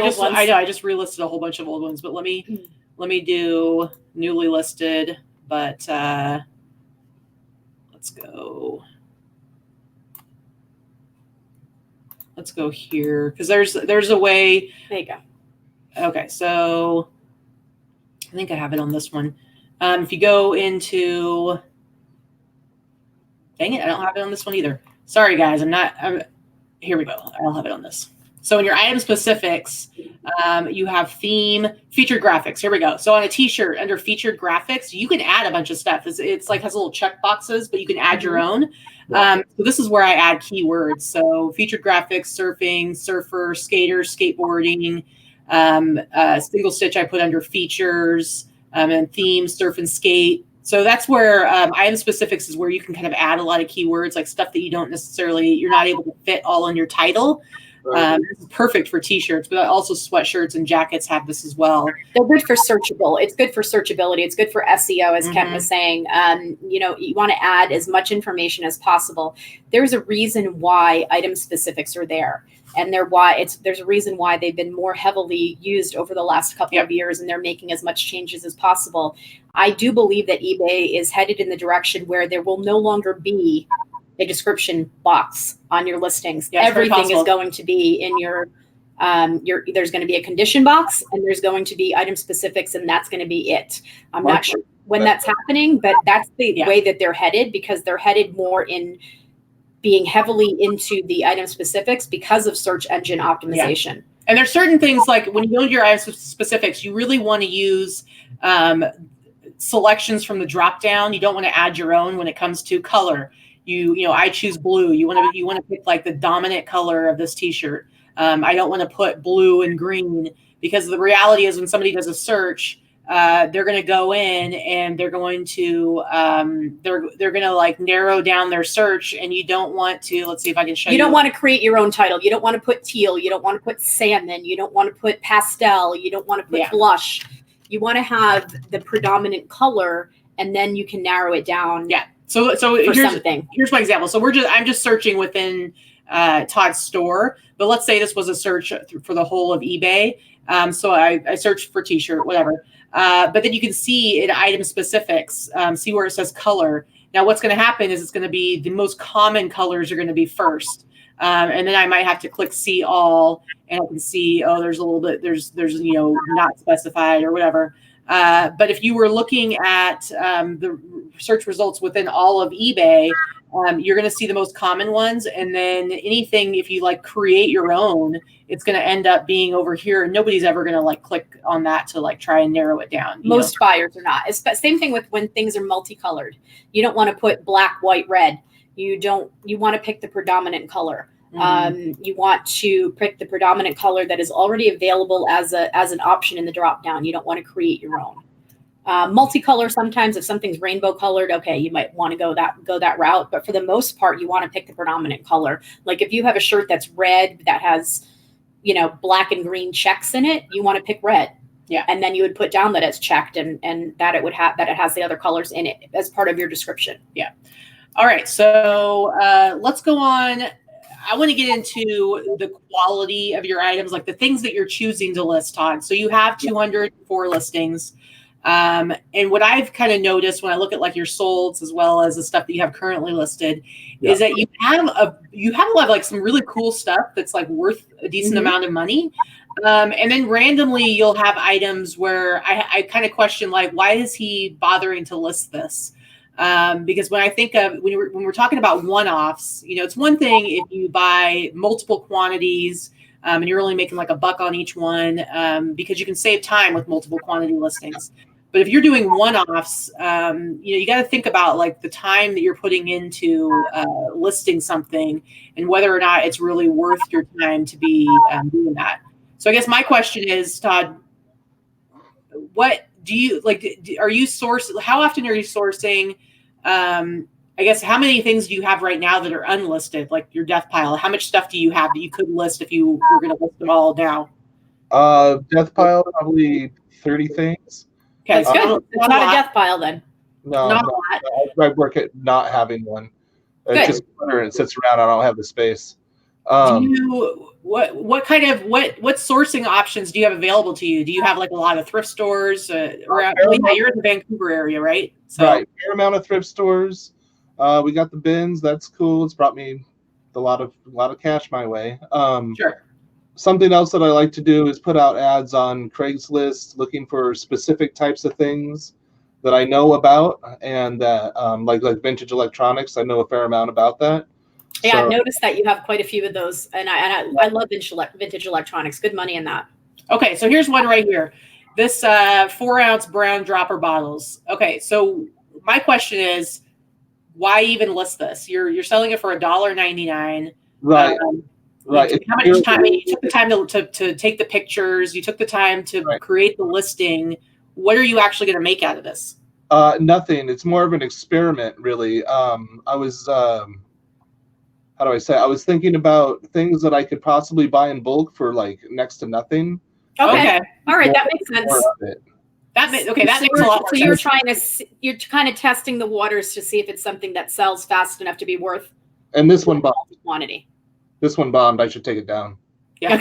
S1: just relisted a whole bunch of old ones. But let me do newly listed. But let's go here because there's a way.
S2: There you go.
S1: Okay, so I think I have it on this one. If you go into, dang it, I don't have it on this one either. Sorry guys, here we go. I don't have it on this. So in your item specifics, You have theme, featured graphics. Here we go. So on a t-shirt under featured graphics, you can add a bunch of stuff. It's like has little check boxes, but you can add your own. So this is where I add keywords. So featured graphics, surfing, surfer, skater, skateboarding, single stitch I put under features, and theme, surf and skate. So that's where item specifics is where you can kind of add a lot of keywords, like stuff that you're not able to fit all in your title. This is perfect for t-shirts, but also sweatshirts and jackets have this as well.
S2: They're good for searchable. It's good for searchability. It's good for SEO, as Kent was saying. You want to add as much information as possible. There's a reason why item specifics are there. And there's a reason why they've been more heavily used over the last couple of years, and they're making as much changes as possible. I do believe that eBay is headed in the direction where there will no longer be a description box on your listings.
S1: Yes,
S2: everything is going to be in your there's going to be a condition box, and there's going to be item specifics, and that's going to be it. I'm not sure when that's happening, but that's the way that they're headed, because they're headed more in being heavily into the item specifics because of search engine optimization.
S1: Yeah. And there's certain things, like when you go to your item specifics, you really want to use selections from the drop down. You don't want to add your own when it comes to color. I choose blue. You want to pick like the dominant color of this t-shirt. I don't want to put blue and green, because the reality is when somebody does a search, they're going to go in and they're going to like narrow down their search, and you don't want to. Let's see if I can show you.
S2: You don't want to create your own title. You don't want to put teal. You don't want to put salmon. You don't want to put pastel. You don't want to put blush. You want to have the predominant color, and then you can narrow it down.
S1: Yeah. So here's my example. So I'm just searching within Todd's store, but let's say this was a search for the whole of eBay. So I searched for t-shirt, whatever. But then you can see in item specifics, see where it says color. Now what's going to happen is it's going to be the most common colors are going to be first. And then I might have to click see all, and I can see, there's a little bit, there's not specified or whatever. But if you were looking at the search results within all of eBay, you're going to see the most common ones. And then anything, if you like create your own, it's going to end up being over here. And nobody's ever going to like click on that to like try and narrow it down.
S2: Most buyers are not. It's same thing with when things are multicolored. You don't want to put black, white, red. You want to pick the predominant color. You want to pick the predominant color that is already available as an option in the drop down. You don't want to create your own. Multicolor, sometimes if something's rainbow colored, okay, you might want to go that route. But for the most part, you want to pick the predominant color. Like if you have a shirt that's red that has, black and green checks in it, you want to pick red.
S1: Yeah.
S2: And then you would put down that it's checked and that it has the other colors in it as part of your description.
S1: Yeah. All right. So let's go on. I want to get into the quality of your items, like the things that you're choosing to list, Todd. So you have 204 listings. And what I've kind of noticed when I look at like your solds as well as the stuff that you have currently listed is that you have a lot of like some really cool stuff that's like worth a decent amount of money. And then randomly you'll have items where I kind of question, like, why is he bothering to list this? Because when I think of when we're talking about one-offs, it's one thing if you buy multiple quantities and you're only making like $1 on each one because you can save time with multiple quantity listings. But if you're doing one-offs, you got to think about like the time that you're putting into listing something and whether or not it's really worth your time to be doing that. So I guess my question is, Todd, what do you like? Are you how often are you sourcing? I guess how many things do you have right now that are unlisted, like your death pile? How much stuff do you have that you could list if you were going to list them all now?
S3: Death pile, probably 30 things.
S2: Okay, that's good. It's not a death pile then.
S3: No, I work at not having one. It's just clutter. It sits around. I don't have the space.
S1: What sourcing options do you have available to you? Do you have like a lot of thrift stores around? You're in the Vancouver area, right? So.
S3: Right, fair amount of thrift stores. We got the bins. That's cool. It's brought me a lot of cash my way.
S1: Sure. Something
S3: else that I like to do is put out ads on Craigslist, looking for specific types of things that I know about, and that like vintage electronics. I know a fair amount about that.
S2: Yeah, I've noticed that you have quite a few of those, and I love vintage electronics. Good money in that.
S1: Okay, so here's one right here. This 4-ounce brown dropper bottles. Okay, so my question is, why even list this? You're selling it for $1.99.
S3: Right. Right.
S1: How much time you took the time to take the pictures? You took the time to create the listing. What are you actually going to make out of this?
S3: Nothing. It's more of an experiment, really. I was, how do I say? I was thinking about things that I could possibly buy in bulk for like next to nothing.
S2: Okay. All right, that makes sense.
S1: That makes a lot more sense.
S2: So you're kind of testing the waters to see if it's something that sells fast enough to be worth.
S3: And this one bombed.
S2: Quantity.
S3: This one bombed. I should take it down.
S1: Yeah.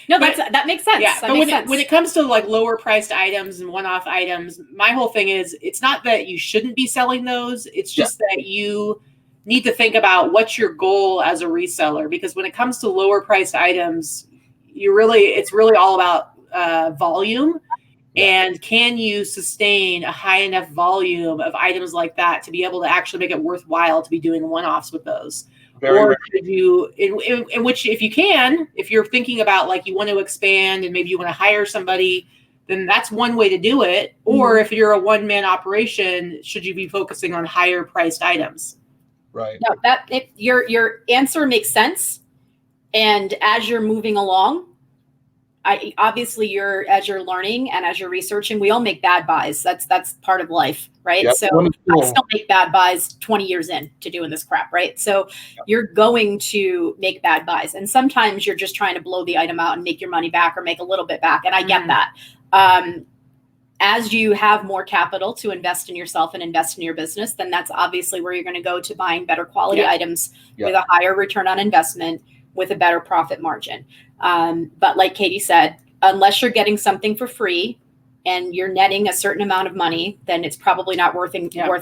S2: No, that makes sense.
S1: Yeah, but when it comes to like lower priced items and one-off items, my whole thing is it's not that you shouldn't be selling those. It's just that you need to think about what's your goal as a reseller, because when it comes to lower priced items, it's really all about volume. And can you sustain a high enough volume of items like that to be able to actually make it worthwhile to be doing one-offs with those? Or should you, in which, if you can, if you're thinking about like you want to expand and maybe you want to hire somebody, then that's one way to do it. Or if you're a one-man operation, should you be focusing on higher priced items?
S3: Right.
S2: No, your answer makes sense. And as you're moving along, obviously as you're learning and as you're researching, we all make bad buys. That's part of life, right? Yep. So I still make bad buys 20 years in to doing this crap, right? So you're going to make bad buys, and sometimes you're just trying to blow the item out and make your money back or make a little bit back, and I get that. As you have more capital to invest in yourself and invest in your business, then that's obviously where you're going to go to buying better quality items with a higher return on investment, with a better profit margin. But like Katie said, unless you're getting something for free and you're netting a certain amount of money, then it's probably not worth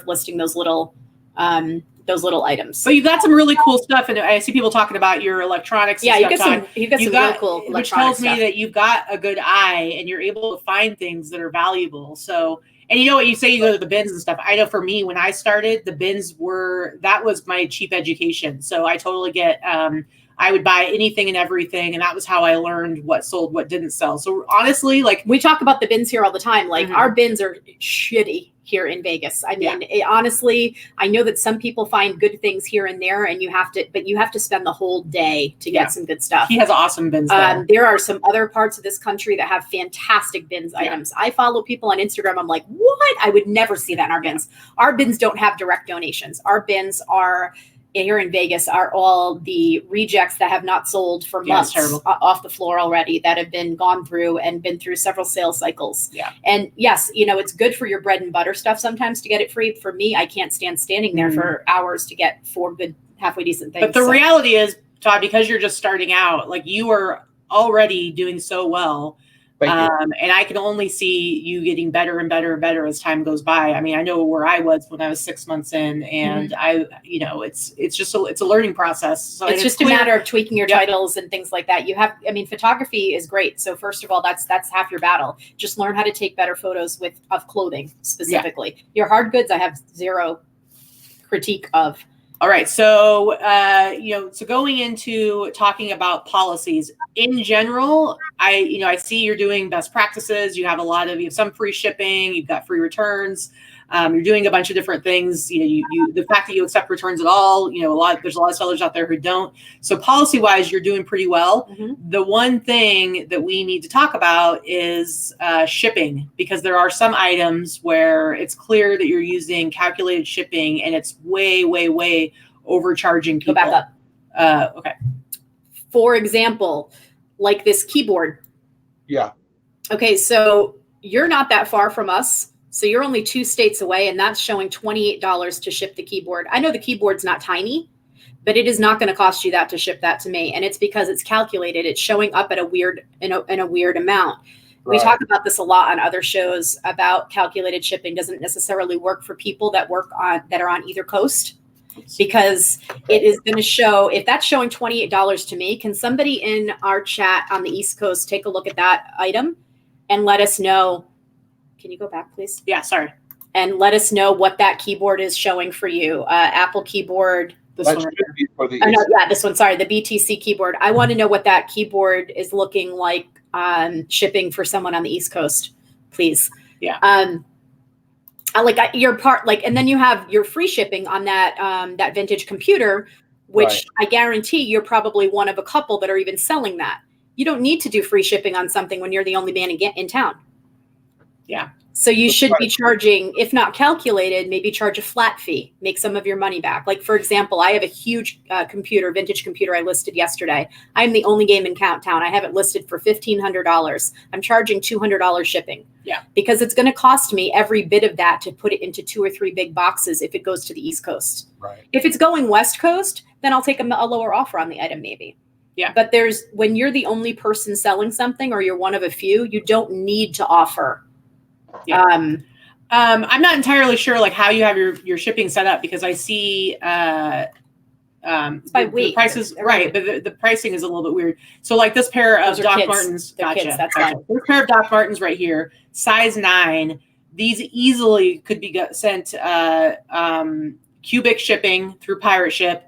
S2: listing those little items.
S1: But you've got some really cool stuff, and I see people talking about your electronics.
S2: Yeah, you've got some really cool electronics,
S1: which tells me that you've got a good eye and you're able to find things that are valuable. So, and you know what you say, you go to the bins and stuff. I know for me, when I started, the bins that was my cheap education. So I totally get. I would buy anything and everything, and that was how I learned what sold, what didn't sell. So honestly, like,
S2: we talk about the bins here all the time. Like, our bins are shitty here in Vegas. I mean, honestly, I know that some people find good things here and there, and you have to spend the whole day to get some good stuff.
S1: He has awesome bins there.
S2: There are some other parts of this country that have fantastic bins items. I follow people on Instagram. I'm like, what? I would never see that in our bins. Our bins don't have direct donations. Our bins are, here in Vegas, are all the rejects that have not sold for months off the floor already, that have been gone through and been through several sales cycles. Yeah. And yes, it's good for your bread and butter stuff sometimes to get it free. For me, I can't stand standing there for hours to get 4 good, halfway decent things.
S1: But the reality is, Todd, because you're just starting out, like, you are already doing so well. And I can only see you getting better and better and better as time goes by. I mean, I know where I was when I was 6 months in, and it's a learning process. So
S2: it's just a matter of tweaking your titles and things like that. Photography is great. So first of all, that's half your battle. Just learn how to take better photos of clothing specifically. Yeah. Your hard goods, I have zero critique of.
S1: All right. So, so going into talking about policies in general, I see you're doing best practices. You have some free shipping, you've got free returns. You're doing a bunch of different things. The fact that you accept returns at all, there's a lot of sellers out there who don't. So policy wise, you're doing pretty well. Mm-hmm. The one thing that we need to talk about is shipping, because there are some items where it's clear that you're using calculated shipping and it's way, way, way overcharging people.
S2: Go back
S1: up. Okay.
S2: For example, like this keyboard.
S3: Yeah.
S2: Okay. So you're not that far from us. So you're only 2 states away, and that's showing $28 to ship the keyboard. I know the keyboard's not tiny, but it is not going to cost you that to ship that to me. And it's because it's calculated. It's showing up at a weird amount. Right. We talk about this a lot on other shows about calculated shipping doesn't necessarily work for people that are on either coast, because it is going to show, if that's showing $28 to me, can somebody in our chat on the East Coast take a look at that item and let us know? Can you go back, please?
S1: Yeah, sorry.
S2: And let us know what that keyboard is showing for you. Apple keyboard. This one. This one. Sorry, the BTC keyboard. I want to know what that keyboard is looking like shipping for someone on the East Coast, please.
S1: Yeah.
S2: Your part, and then you have your free shipping on that that vintage computer, which I guarantee you're probably one of a couple that are even selling that. You don't need to do free shipping on something when you're the only man in town.
S1: Yeah.
S2: So you should be charging, if not calculated, maybe charge a flat fee, make some of your money back. Like, for example, I have a huge vintage computer I listed yesterday. I'm the only game in town. I have it listed for $1,500. I'm charging $200 shipping.
S1: Yeah.
S2: Because it's going to cost me every bit of that to put it into 2 or 3 big boxes if it goes to the East Coast.
S3: Right.
S2: If it's going West Coast, then I'll take a lower offer on the item maybe.
S1: Yeah.
S2: But when you're the only person selling something or you're one of a few, you don't need to offer.
S1: Yeah. I'm not entirely sure how you have your shipping set up, because I see
S2: by weight.
S1: The prices, right, but the pricing is a little bit weird. So this pair of Doc Martens,
S2: Kids, that's fine.
S1: This pair of Doc Martens right here, size 9. These easily could be sent cubic shipping through pirate ship.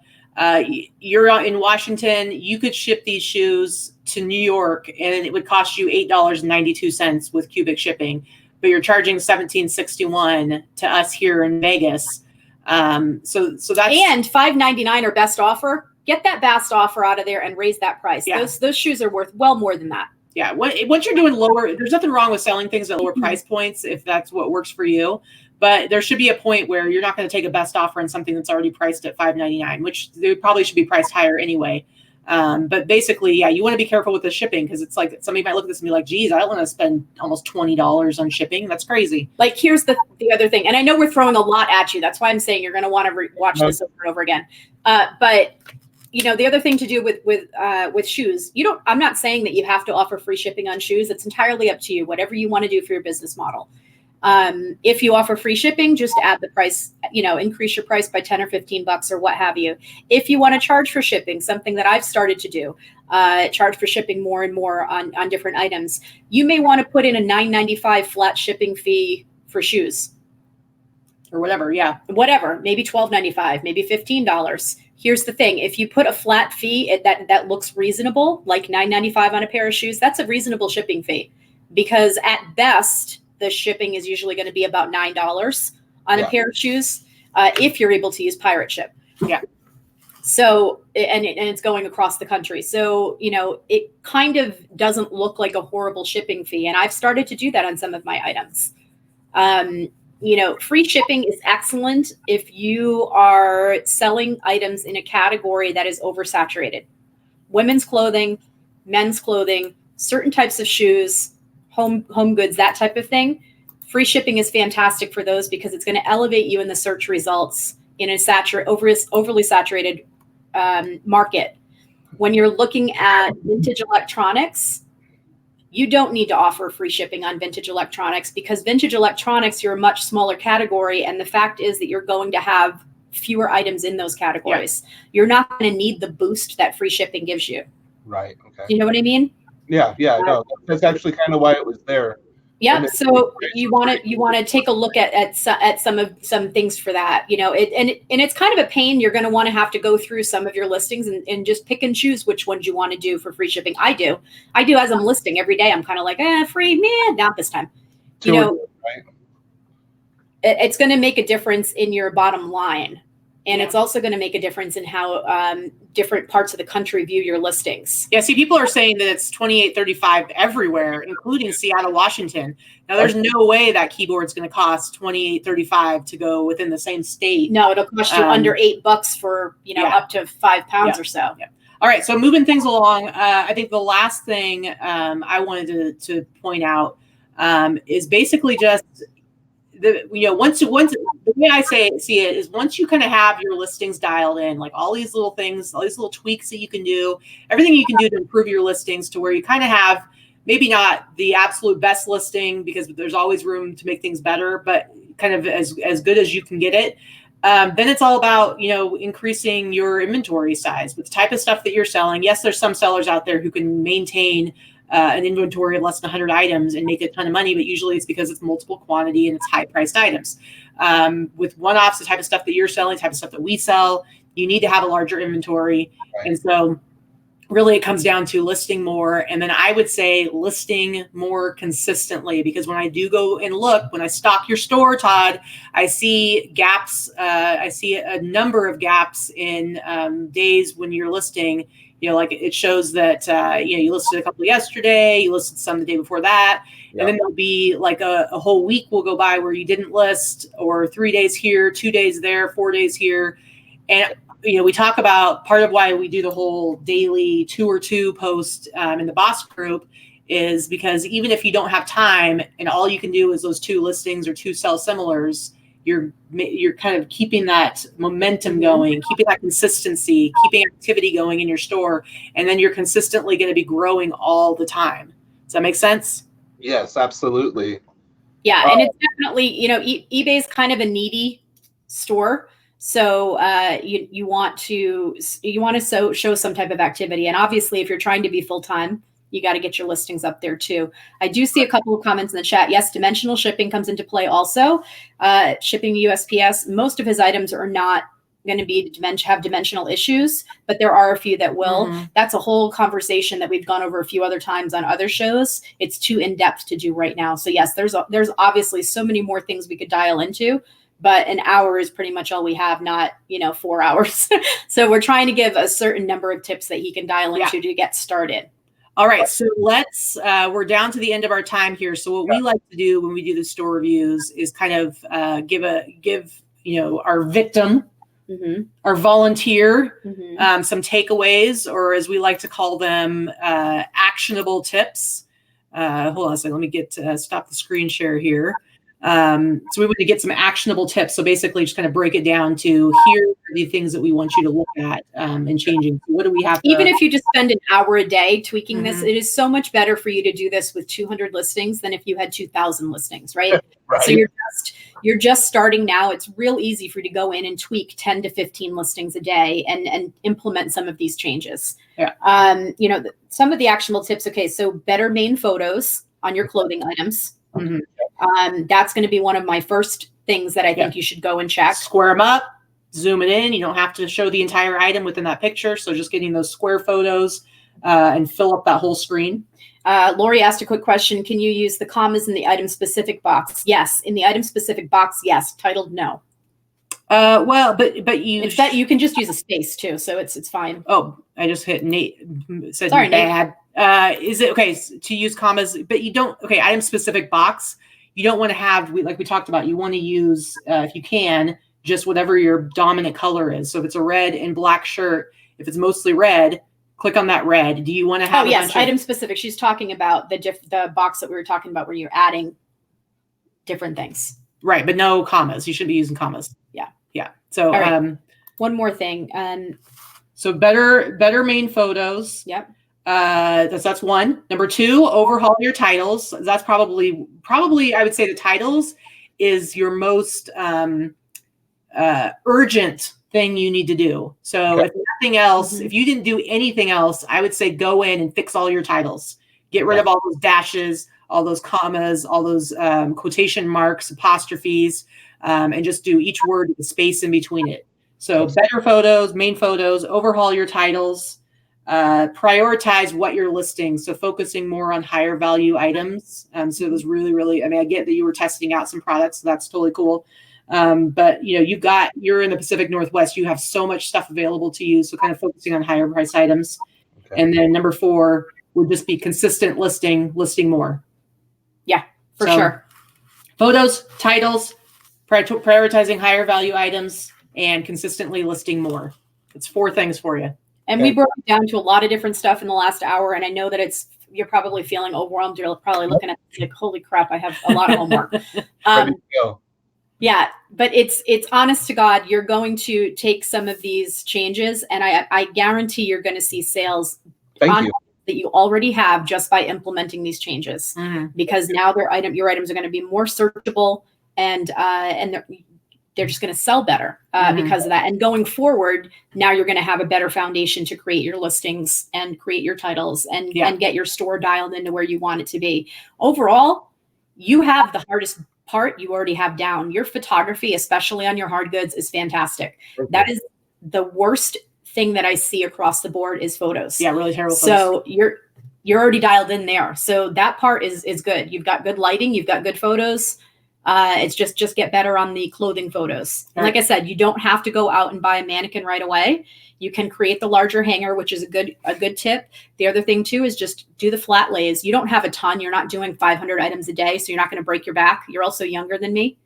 S1: You're in Washington, you could ship these shoes to New York and it would cost you $8.92 with cubic shipping, but you're charging $17.61 to us here in Vegas. So that's,
S2: and $5.99 or best offer. Get that best offer out of there and raise that price.
S1: Yeah.
S2: Those shoes are worth well more than that.
S1: Yeah. Once you're doing lower, there's nothing wrong with selling things at lower price points if that's what works for you. But there should be a point where you're not going to take a best offer on something that's already priced at $5.99, which they probably should be priced higher anyway. But basically, yeah, you want to be careful with the shipping, because it's somebody might look at this and be like, geez, I don't want to spend almost $20 on shipping. That's crazy.
S2: Here's the other thing. And I know we're throwing a lot at you. That's why I'm saying you're going to want to watch this over and over again. But the other thing to do with shoes, I'm not saying that you have to offer free shipping on shoes. It's entirely up to you, whatever you want to do for your business model. If you offer free shipping, just add the price, increase your price by 10 or 15 bucks or what have you. If you want to charge for shipping, something that I've started to do, charge for shipping more and more on different items, you may want to put in a $9.95 flat shipping fee for shoes.
S1: Or whatever, yeah.
S2: Whatever, maybe $12.95, maybe $15. Here's the thing. If you put a flat fee that looks reasonable, like $9.95 on a pair of shoes, that's a reasonable shipping fee. Because at best, the shipping is usually going to be about $9 on a pair of shoes if you're able to use pirate ship.
S1: Yeah.
S2: So, and it's going across the country. So, it kind of doesn't look like a horrible shipping fee. And I've started to do that on some of my items. Free shipping is excellent if you are selling items in a category that is oversaturated. Women's clothing, men's clothing, certain types of shoes, home goods, that type of thing. Free shipping is fantastic for those because it's going to elevate you in the search results in a overly saturated market. When you're looking at vintage electronics, you don't need to offer free shipping on vintage electronics, because vintage electronics, you're a much smaller category. And the fact is that you're going to have fewer items in those categories. Yeah. You're not going to need the boost that free shipping gives you.
S3: Right. Okay.
S2: You know what I mean?
S3: Yeah. No, that's actually kind of why it was there.
S2: Yeah. So you want to take a look at some things for that, and it's kind of a pain. You're going to want to have to go through some of your listings and just pick and choose which ones you want to do for free shipping. I do as I'm listing every day. I'm kind of like, free, man, not this time. Right. It's going to make a difference in your bottom line. And it's also going to make a difference in how different parts of the country view your listings.
S1: Yeah, see, people are saying that it's $28.35 everywhere, including Seattle, Washington. Now, there's no way that keyboard's going to cost $28.35 to go within the same state.
S2: No, it'll cost you under $8 for up to 5 pounds or so. Yeah.
S1: All right, so moving things along, I think the last thing I wanted to point out is basically just once the way I see it is, once you kind of have your listings dialed in, like all these little things, all these little tweaks that you can do, everything you can do to improve your listings to where you kind of have maybe not the absolute best listing, because there's always room to make things better, but kind of as good as you can get it. Then it's all about, increasing your inventory size with the type of stuff that you're selling. Yes, there's some sellers out there who can maintain an inventory of less than 100 items and make a ton of money, but usually it's because it's multiple quantity and it's high priced items. With one-offs, the type of stuff that you're selling, the type of stuff that we sell, you need to have a larger inventory. Right. And so really it comes down to listing more. And then I would say listing more consistently, because when I do go and look, when I stock your store, Todd, I see gaps. I see a number of gaps in days when you're listing. Like it shows that, you listed a couple yesterday, you listed some the day before that. Yep. And then there'll be like a whole week will go by where you didn't list, or 3 days here, 2 days there, 4 days here. And we talk about part of why we do the whole daily 2 or 2 post in the boss group is because even if you don't have time and all you can do is those 2 listings or 2 sell similars, you're kind of keeping that momentum going, keeping that consistency, keeping activity going in your store. And then you're consistently going to be growing all the time. Does that make sense?
S3: Yes, absolutely.
S2: Yeah. And it's definitely, eBay is kind of a needy store. So you want to show some type of activity. And obviously, if you're trying to be full-time, you got to get your listings up there too. I do see a couple of comments in the chat. Yes, dimensional shipping comes into play also. Shipping USPS, most of his items are not going to be have dimensional issues, but there are a few that will. Mm-hmm. That's a whole conversation that we've gone over a few other times on other shows. It's too in-depth to do right now. So yes, there's obviously so many more things we could dial into. But an hour is pretty much all we have, not, 4 hours. So we're trying to give a certain number of tips that he can dial into to get started.
S1: All right. So we're down to the end of our time here. So what we like to do when we do the store reviews is kind of give our victim, our volunteer, some takeaways, or as we like to call them, actionable tips. Hold on a second. Let me stop the screen share here. So we want to get some actionable tips. So basically just kind of break it down to here are the things that we want you to look at and changing. So what do we have?
S2: Even if you just spend an hour a day tweaking this, it is so much better for you to do this with 200 listings than if you had 2,000 listings, right? Right. So you're just starting now. It's real easy for you to go in and tweak 10 to 15 listings a day and implement some of these changes. Yeah. Some of the actionable tips. Okay. So better main photos on your clothing items. That's going to be one of my first things that I think you should go and check.
S1: Square them up, zoom it in. You don't have to show the entire item within that picture. So just getting those square photos and fill up that whole screen.
S2: Lori asked a quick question. Can you use the commas in the item specific box? Yes. In the item specific box, yes. Titled, no.
S1: But
S2: you can just use a space too. So it's fine.
S1: Oh, I just hit Nate. Said
S2: Sorry,
S1: bad.
S2: Nate.
S1: Is it okay to use commas, but you don't, item specific box. You don't want to have, like we talked about, you want to use, if you can, just whatever your dominant color is. So if it's a red and black shirt, if it's mostly red, click on that red. Do you want to have
S2: item specific. She's talking about the box that we were talking about where you're adding different things.
S1: Right, but no commas. You shouldn't be using commas.
S2: Yeah.
S1: Yeah. So
S2: one more thing.
S1: So better main photos.
S2: Yep.
S1: That's one. Number 2, overhaul your titles. That's probably I would say the titles is your most urgent thing you need to do. So if nothing else, if you didn't do anything else, I would say go in and fix all your titles. Get rid of all those dashes, all those commas, all those quotation marks, apostrophes, and just do each word with a space in between it. So better photos, main photos, overhaul your titles. Prioritize what you're listing. So focusing more on higher value items. So it was really, I get that you were testing out some products. So that's totally cool. But you're in the Pacific Northwest, you have so much stuff available to you. So kind of focusing on higher price items. Okay. And then number 4 would just be consistent listing more.
S2: Yeah, for sure.
S1: Photos, titles, prioritizing higher value items, and consistently listing more. It's 4 things for you.
S2: And we broke it down to a lot of different stuff in the last hour. And I know that you're probably feeling overwhelmed. You're probably looking at this like, holy crap, I have a lot of homework. Yeah, but it's honest to God, you're going to take some of these changes and I guarantee you're going to see sales that you already have just by implementing these changes. Because now your items are going to be more searchable and they're just going to sell better because of that. And going forward, now you're going to have a better foundation to create your listings and create your titles and get your store dialed into where you want it to be. Overall, you have the hardest part you already have down. Your photography, especially on your hard goods, is fantastic. Okay. That is the worst thing that I see across the board is photos.
S1: Yeah, really terrible.
S2: So you're already dialed in there. So that part is good. You've got good lighting. You've got good photos. It's just get better on the clothing photos. And like I said, you don't have to go out and buy a mannequin right away. You can create the larger hanger, which is a good tip. The other thing too is just do the flat lays. You don't have a ton. You're not doing 500 items a day, so you're not going to break your back. You're also younger than me.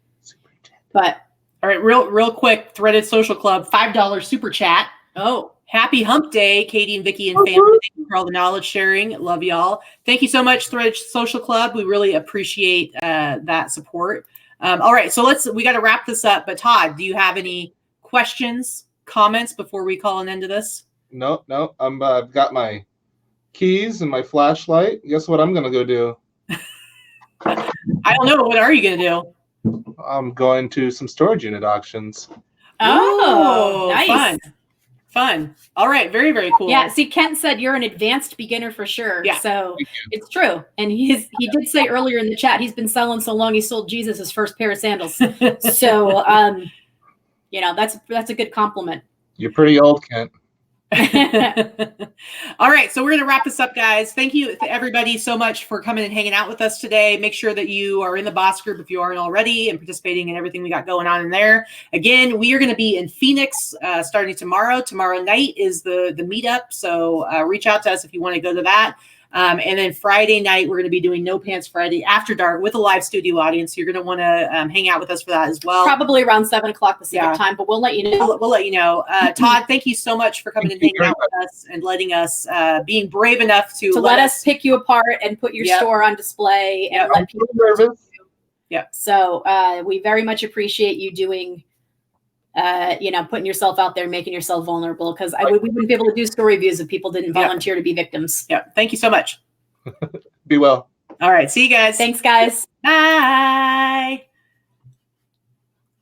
S2: But
S1: all right, real quick, Threaded Social Club, $5 super chat.
S2: Oh,
S1: happy hump day, Katie and Vikki and family. Thank you for all the knowledge sharing. Love y'all. Thank you so much, Threaded Social Club. We really appreciate that support. All right, so we got to wrap this up. But Todd, do you have any questions, comments before we call an end to this?
S3: No. I've got my keys and my flashlight. Guess what I'm gonna go do?
S1: I don't know. What are you gonna do?
S3: I'm going to some storage unit auctions.
S2: Oh, nice.
S1: Fun. All right. Very, very cool.
S2: Yeah. See, Kent said you're an advanced beginner for sure.
S1: Yeah.
S2: So it's true. And he did say earlier in the chat, he's been selling so long, he sold Jesus his first pair of sandals. So, that's a good compliment.
S3: You're pretty old, Kent.
S1: All right, so we're going to wrap this up, guys. Thank you to everybody so much for coming and hanging out with us today. Make sure that you are in the boss group if you aren't already and participating in everything we got going on in there. Again, we are going to be in Phoenix starting tomorrow. Tomorrow night is the meetup, so reach out to us if you want to go to that. And then Friday night, we're going to be doing No Pants Friday after dark with a live studio audience. So you're going to want to hang out with us for that as well.
S2: Probably around 7 o'clock Pacific time, but we'll let you know.
S1: We'll let you know. Todd, thank you so much for coming and hanging out with us and letting us, being brave enough to
S2: let us pick you apart and put your store on display and let people know.
S1: Yeah.
S2: So we very much appreciate you doing putting yourself out there, making yourself vulnerable, because we wouldn't be able to do story views if people didn't volunteer to be victims.
S1: Yeah. Thank you so much.
S3: Be well.
S1: All right. See you guys.
S2: Thanks, guys.
S1: Bye.